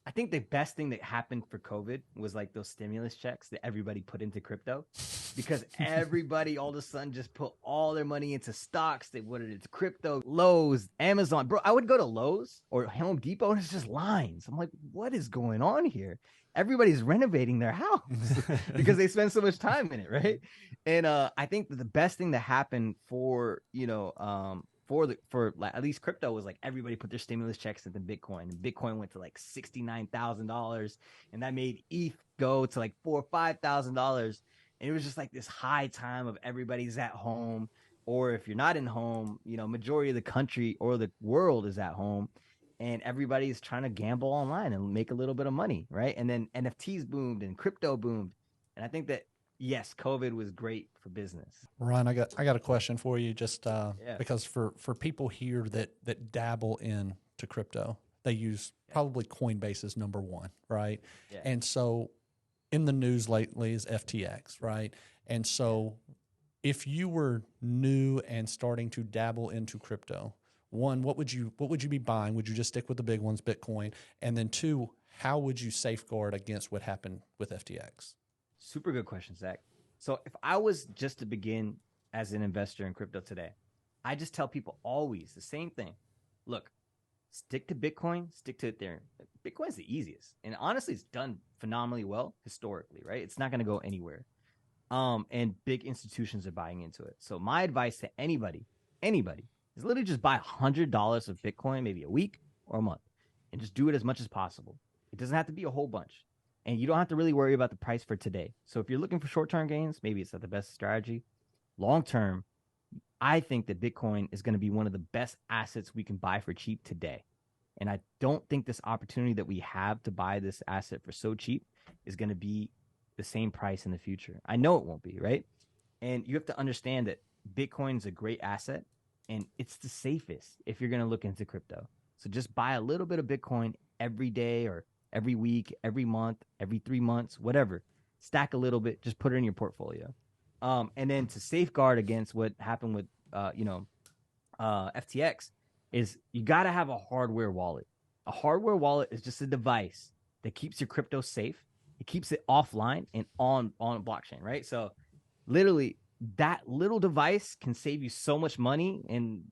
I think the best thing that happened for COVID was like those stimulus checks that everybody put into crypto, because everybody all of a sudden just put all their money into stocks. They put it into crypto, Lowe's, Amazon. Bro, I would go to Lowe's or Home Depot and it's just lines. I'm like, what is going on here? Everybody's renovating their house because they spend so much time in it, right? And I think that the best thing that happened for, for at least crypto was like everybody put their stimulus checks into Bitcoin, and Bitcoin went to like $69,000, and that made ETH go to like $4,000 or $5,000, and it was just like this high time of everybody's at home, or if you're not in home, majority of the country or the world is at home, and everybody's trying to gamble online and make a little bit of money, right? And then NFTs boomed and crypto boomed, and I think that yes, COVID was great for business. Ryan, I got a question for you, just because for people here that dabble into crypto, they use probably Coinbase as number one, right? Yeah. And so in the news lately is FTX, right? And so if you were new and starting to dabble into crypto, one, what would you be buying? Would you just stick with the big ones, Bitcoin? And then two, how would you safeguard against what happened with FTX? Super good question, Zach. So if I was just to begin as an investor in crypto today, I just tell people always the same thing. Look, stick to Bitcoin, stick to Ethereum. Bitcoin's the easiest. And honestly, it's done phenomenally well historically, right? It's not going to go anywhere. And big institutions are buying into it. So my advice to anybody is literally just buy $100 of Bitcoin, maybe a week or a month, and just do it as much as possible. It doesn't have to be a whole bunch. And you don't have to really worry about the price for today. So if you're looking for short-term gains, maybe it's not the best strategy. Long-term, I think that Bitcoin is going to be one of the best assets we can buy for cheap today. And I don't think this opportunity that we have to buy this asset for so cheap is going to be the same price in the future. I know it won't be, right? And you have to understand that Bitcoin is a great asset, and it's the safest if you're going to look into crypto. So just buy a little bit of Bitcoin every day or every week, every month, every 3 months, whatever. Stack a little bit, just put it in your portfolio. And then to safeguard against what happened with, FTX is you got to have a hardware wallet. A hardware wallet is just a device that keeps your crypto safe. It keeps it offline and on blockchain, right? So literally that little device can save you so much money and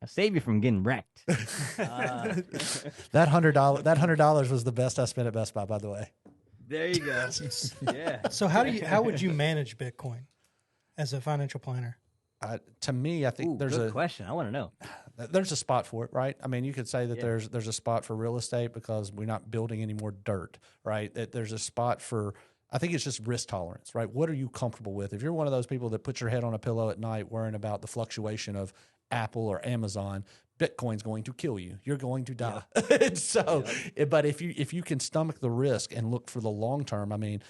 save you from getting wrecked. That $100 was the best I spent at Best Buy, by the way. There you go. Yeah. So how would you manage Bitcoin as a financial planner? To me, I think there's good question. I want to know. There's a spot for it, right? I mean, you could say that there's a spot for real estate because we're not building any more dirt, right? That there's a spot for, I think it's just risk tolerance, right? What are you comfortable with? If you're one of those people that puts your head on a pillow at night worrying about the fluctuation of Apple or Amazon, Bitcoin's going to kill you. You're going to die. Yeah. But if you can stomach the risk and look for the long term, I mean,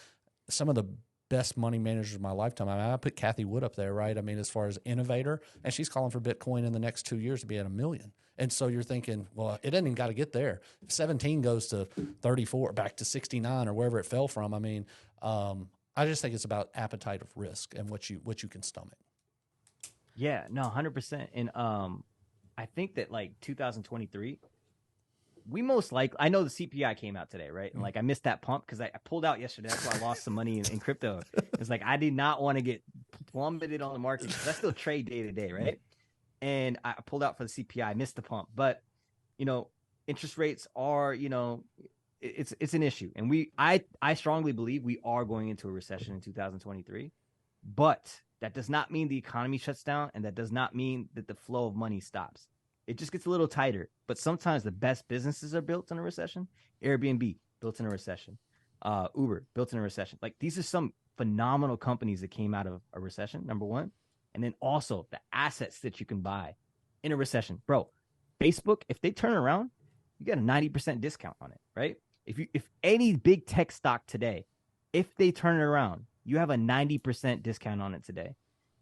some of the best money managers of my lifetime. I mean, I put Kathy Wood up there, right? I mean, as far as innovator, and she's calling for Bitcoin in the next 2 years to be at $1 million. And so you're thinking, well, it doesn't even got to get there. If 17 goes to 34, back to 69 or wherever it fell from. I mean, I just think it's about appetite of risk and what you can stomach. Yeah, no, 100%. And I think that like 2023, we most likely, I know the CPI came out today, right? And like I missed that pump because I pulled out yesterday. That's why I lost some money in crypto. It's like I did not want to get plummeted on the market because I still trade day to day, right? And I pulled out for the CPI. I missed the pump, but interest rates are, it's an issue, and I strongly believe we are going into a recession in 2023, but that does not mean the economy shuts down, and that does not mean that the flow of money stops. It just gets a little tighter. But sometimes the best businesses are built in a recession. Airbnb built in a recession. Uber built in a recession. Like these are some phenomenal companies that came out of a recession, number one. And then also the assets that you can buy in a recession. Bro, Facebook, if they turn around, you got a 90% discount on it, right? If any big tech stock today, if they turn it around, you have a 90% discount on it today.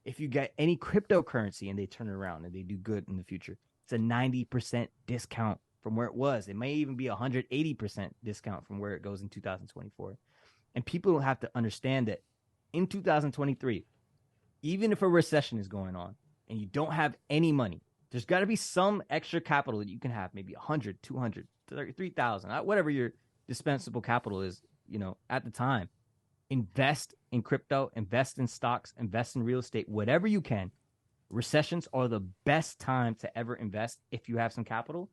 If you get any cryptocurrency and they turn it around and they do good in the future, it's a 90% discount from where it was. It may even be 180% discount from where it goes in 2024. And people will have to understand that in 2023, even if a recession is going on and you don't have any money, there's got to be some extra capital that you can have, maybe 100, 200, 3,000, whatever your dispensable capital is, at the time. Invest in crypto, invest in stocks, invest in real estate, whatever you can. Recessions are the best time to ever invest if you have some capital.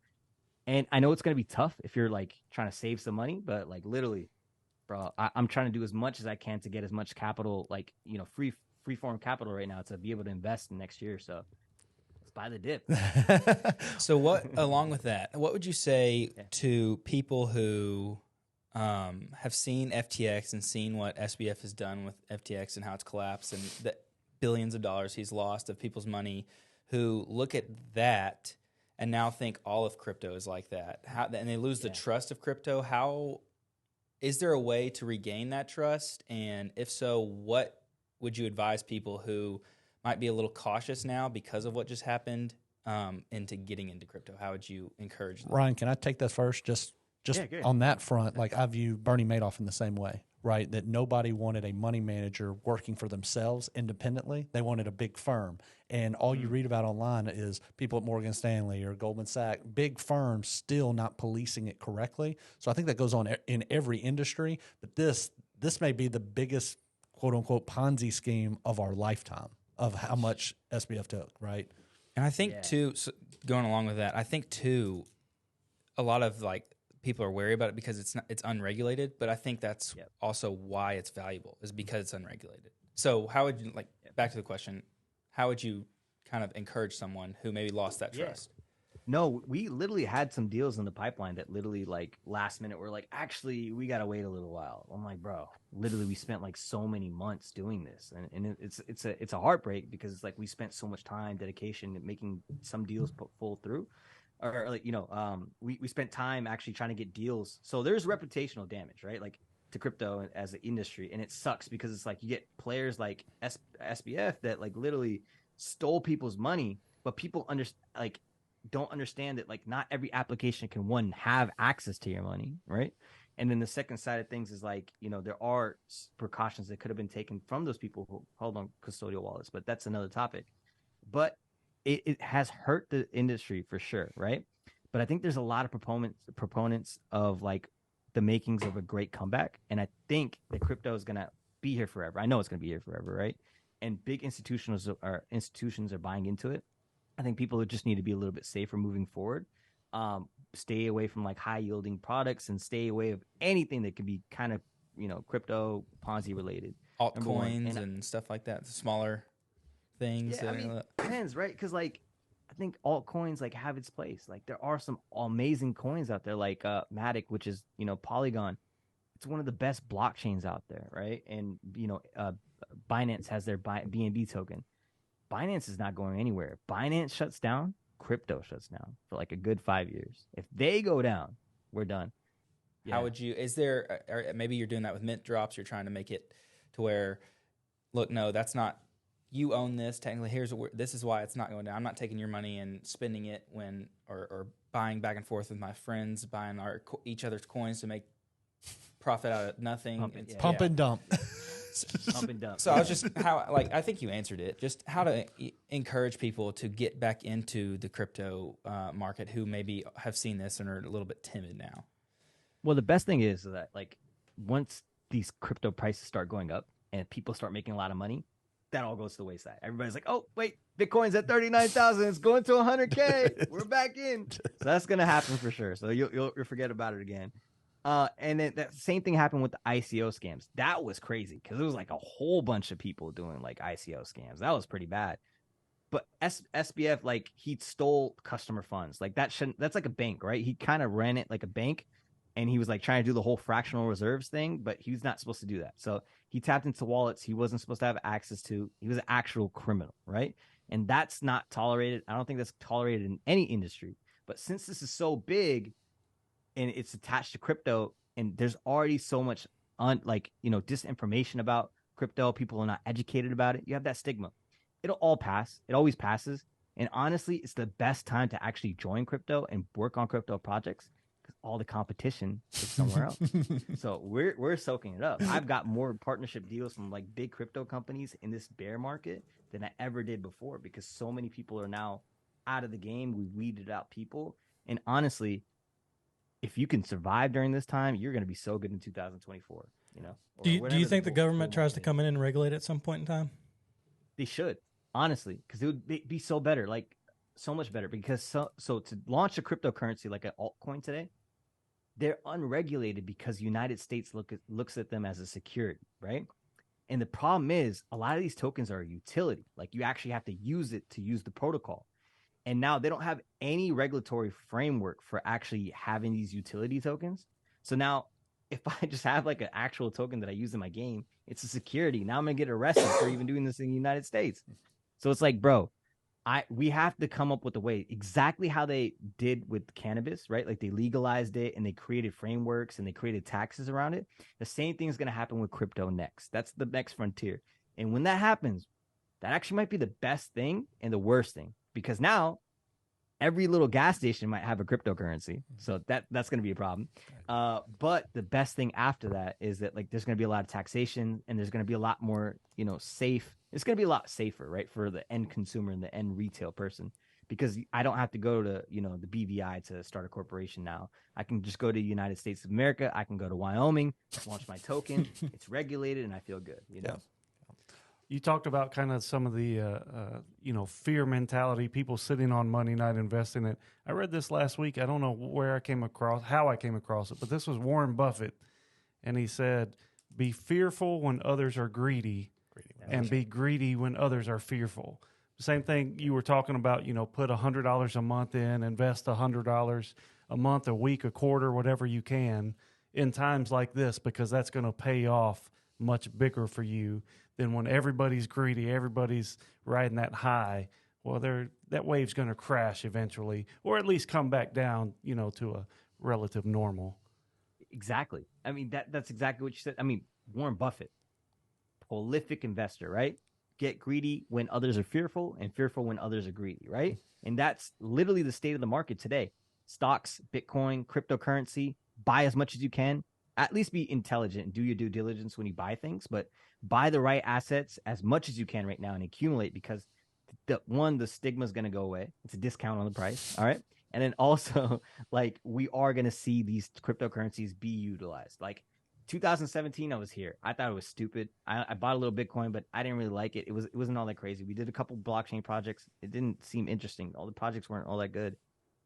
And I know it's going to be tough if you're like trying to save some money, but like literally, bro, I'm trying to do as much as I can to get as much capital, like, free form capital right now to be able to invest in next year. So let's buy the dip. So along with that, what would you say to people who have seen FTX and seen what SBF has done with FTX and how it's collapsed and the billions of dollars he's lost of people's money, who look at that and now think all of crypto is like that, and they lose the trust of crypto? How is there a way to regain that trust? And if so, what would you advise people who might be a little cautious now because of what just happened into getting into crypto? How would you encourage them? Ryan, can I take that first? Just on that front, like I view Bernie Madoff in the same way, right? That nobody wanted a money manager working for themselves independently. They wanted a big firm. And all you read about online is people at Morgan Stanley or Goldman Sachs, big firms still not policing it correctly. So I think that goes on in every industry. But this may be the biggest, quote unquote, Ponzi scheme of our lifetime of how much SBF took, right? And I think too, so going along with that, I think too, a lot of like people are wary about it because it's unregulated, but I think that's also why it's valuable, is because it's unregulated. So how would you, like, back to the question, how would you kind of encourage someone who maybe lost that trust? No, we literally had some deals in the pipeline that literally like last minute were like, actually, we got to wait a little while. I'm like, bro, literally we spent like so many months doing this. And it's a heartbreak because it's like we spent so much time, dedication, making some deals pull through. Or like, we spent time actually trying to get deals. So there's reputational damage, right? Like to crypto as an industry. And it sucks because it's like you get players like SBF that like literally stole people's money, but people don't understand that like not every application can have access to your money, right? And then the second side of things is like, there are precautions that could have been taken from those people who hold on custodial wallets, but that's another topic. But it has hurt the industry for sure, right? But I think there's a lot of proponents of like the makings of a great comeback, and I think that crypto is gonna be here forever. I know it's gonna be here forever, right? And big institutions are buying into it. I think people just need to be a little bit safer moving forward. Stay away from like high yielding products and stay away of anything that could be kind of crypto Ponzi related, altcoins and stuff like that, smaller things. Yeah, I mean, depends, right? Because like I think altcoins like have its place. Like there are some amazing coins out there, like Matic, which is Polygon. It's one of the best blockchains out there, right? And Binance has their BNB token. Binance is not going anywhere. Binance shuts down, crypto shuts down for like a good 5 years. If they go down, we're done. How would you? Is there? Or maybe you're doing that with Mintdropz. You're trying to make it to where, look, no, that's not. You own this technically. This is why it's not going down. I'm not taking your money and spending it or buying back and forth with my friends, buying each other's coins to make profit out of nothing. Pump and dump. Pump and dump. So I was just I think you answered it. Just how to encourage people to get back into the crypto market who maybe have seen this and are a little bit timid now. Well, the best thing is that like once these crypto prices start going up and people start making a lot of money, that all goes to the wayside. Everybody's like, oh, wait, Bitcoin's at 39,000. It's going to 100K. We're back in. So that's going to happen for sure. So you'll forget about it again. And then that same thing happened with the ICO scams. That was crazy because it was like a whole bunch of people doing like ICO scams. That was pretty bad. But SBF, like he stole customer funds. Like that's like a bank, right? He kind of ran it like a bank. And he was like trying to do the whole fractional reserves thing, but he was not supposed to do that. So he tapped into wallets he wasn't supposed to have access to. He was an actual criminal, right? And that's not tolerated. I don't think that's tolerated in any industry. But since this is so big and it's attached to crypto, and there's already so much disinformation about crypto, people are not educated about it. You have that stigma. It'll all pass. It always passes. And honestly, it's the best time to actually join crypto and work on crypto projects. All the competition is somewhere else. So we're soaking it up. I've got more partnership deals from like big crypto companies in this bear market than I ever did before because so many people are now out of the game. We weeded out people. And honestly, if you can survive during this time, you're going to be so good in 2024, you know? Do you think the government tries to come in and regulate at some point in time? They should, honestly, because it would be so better, like so much better because so to launch a cryptocurrency like an altcoin today, they're unregulated because the United States looks at them as a security, right? And the problem is a lot of these tokens are a utility. Like you actually have to use it to use the protocol. And now they don't have any regulatory framework for actually having these utility tokens. So now if I just have like an actual token that I use in my game, it's a security. Now I'm going to get arrested for even doing this in the United States. So it's like, bro, we have to come up with a way exactly how they did with cannabis, right? Like they legalized it and they created frameworks and they created taxes around it. The same thing is going to happen with crypto next. That's the next frontier. And when that happens, that actually might be the best thing and the worst thing because now every little gas station might have a cryptocurrency. So that's going to be a problem. But the best thing after that is that like there's going to be a lot of taxation and there's going to be a lot more, safe. It's going to be a lot safer, right, for the end consumer and the end retail person because I don't have to go to, the BVI to start a corporation now. I can just go to the United States of America. I can go to Wyoming, launch my token. It's regulated and I feel good, Yeah. You talked about kind of some of the, fear mentality, people sitting on money, not investing it. I read this last week. I don't know how I came across it, but this was Warren Buffett. And he said, be fearful when others are greedy and be greedy when others are fearful. Same thing you were talking about, put $100 a month in, invest $100 a month, a week, a quarter, whatever you can in times like this, because that's going to pay off much bigger for you than when everybody's greedy, everybody's riding that high. Well, that wave's going to crash eventually, or at least come back down, to a relative normal. Exactly. I mean, that's exactly what you said. I mean, Warren Buffett, prolific investor, right? Get greedy when others are fearful and fearful when others are greedy, right? And that's literally the state of the market today. Stocks, Bitcoin, cryptocurrency, buy as much as you can. At least be intelligent and do your due diligence when you buy things, but buy the right assets as much as you can right now and accumulate because the stigma is going to go away. It's a discount on the price. All right. And then also like we are going to see these cryptocurrencies be utilized. Like 2017, I was here. I thought it was stupid. I bought a little Bitcoin, but I didn't really like it. It wasn't all that crazy. We did a couple blockchain projects. It didn't seem interesting. All the projects weren't all that good.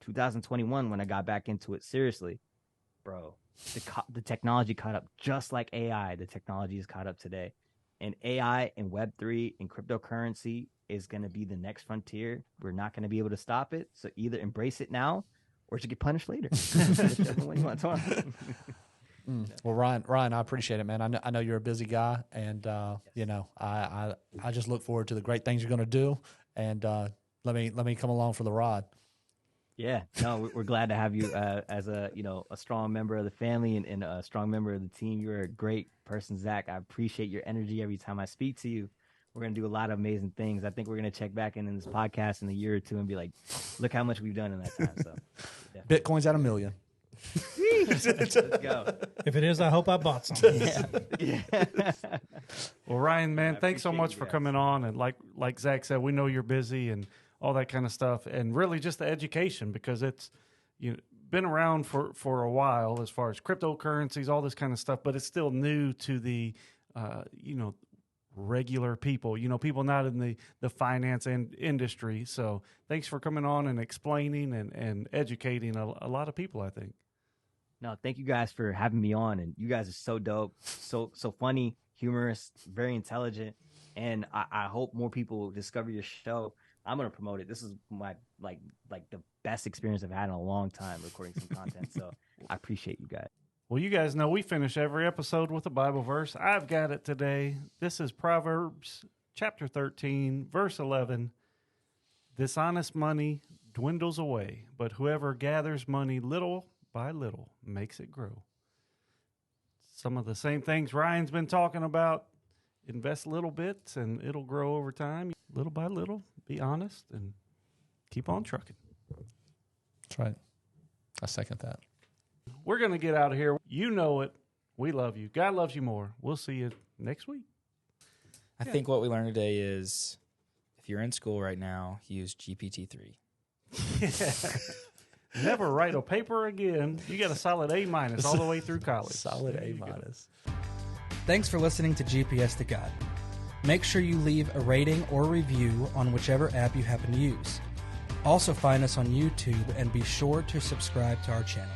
2021, when I got back into it seriously, bro, the technology caught up just like AI. The technology is caught up today. And AI and Web3 and cryptocurrency is going to be the next frontier. We're not going to be able to stop it. So either embrace it now or you get punished later. Whichever one you want to talk. Well, Ryan, I appreciate it, man. I know you're a busy guy, and I just look forward to the great things you're going to do, and let me come along for the ride. Yeah, no, we're glad to have you as a strong member of the family and a strong member of the team. You're a great person, Zach. I appreciate your energy every time I speak to you. We're going to do a lot of amazing things. I think we're going to check back in this podcast in a year or two and be like, look how much we've done in that time. So, Bitcoin's at $1 million. Let's go. If it is, I hope I bought some. Yeah. Well, Ryan, man, thanks so appreciate much you for guys. coming on. And like Zach said, we know you're busy and all that kind of stuff, and really just the education, because it's been around for a while as far as cryptocurrencies, all this kind of stuff, but it's still new to the regular people, people not in the finance industry. So thanks for coming on and explaining and educating a lot of people, I think. No, thank you guys for having me on, and you guys are so dope, so funny, humorous, very intelligent, and I hope more people discover your show. I'm gonna promote it. This is my like the best experience I've had in a long time recording some content. So I appreciate you guys. Well, you guys know we finish every episode with a Bible verse. I've got it today. This is Proverbs chapter 13, verse 11. Dishonest money dwindles away, but whoever gathers money little by little makes it grow. Some of the same things Ryan's been talking about. Invest little bits and it'll grow over time. Little by little, be honest and keep on trucking. That's right. I second that. We're going to get out of here. You know it. We love you. God loves you more. We'll see you next week. I think what we learned today is if you're in school right now, use GPT-3. Never write a paper again. You got a solid A- all the way through college. Solid There you A-. go. Thanks for listening to GPS to God. Make sure you leave a rating or review on whichever app you happen to use. Also find us on YouTube and be sure to subscribe to our channel.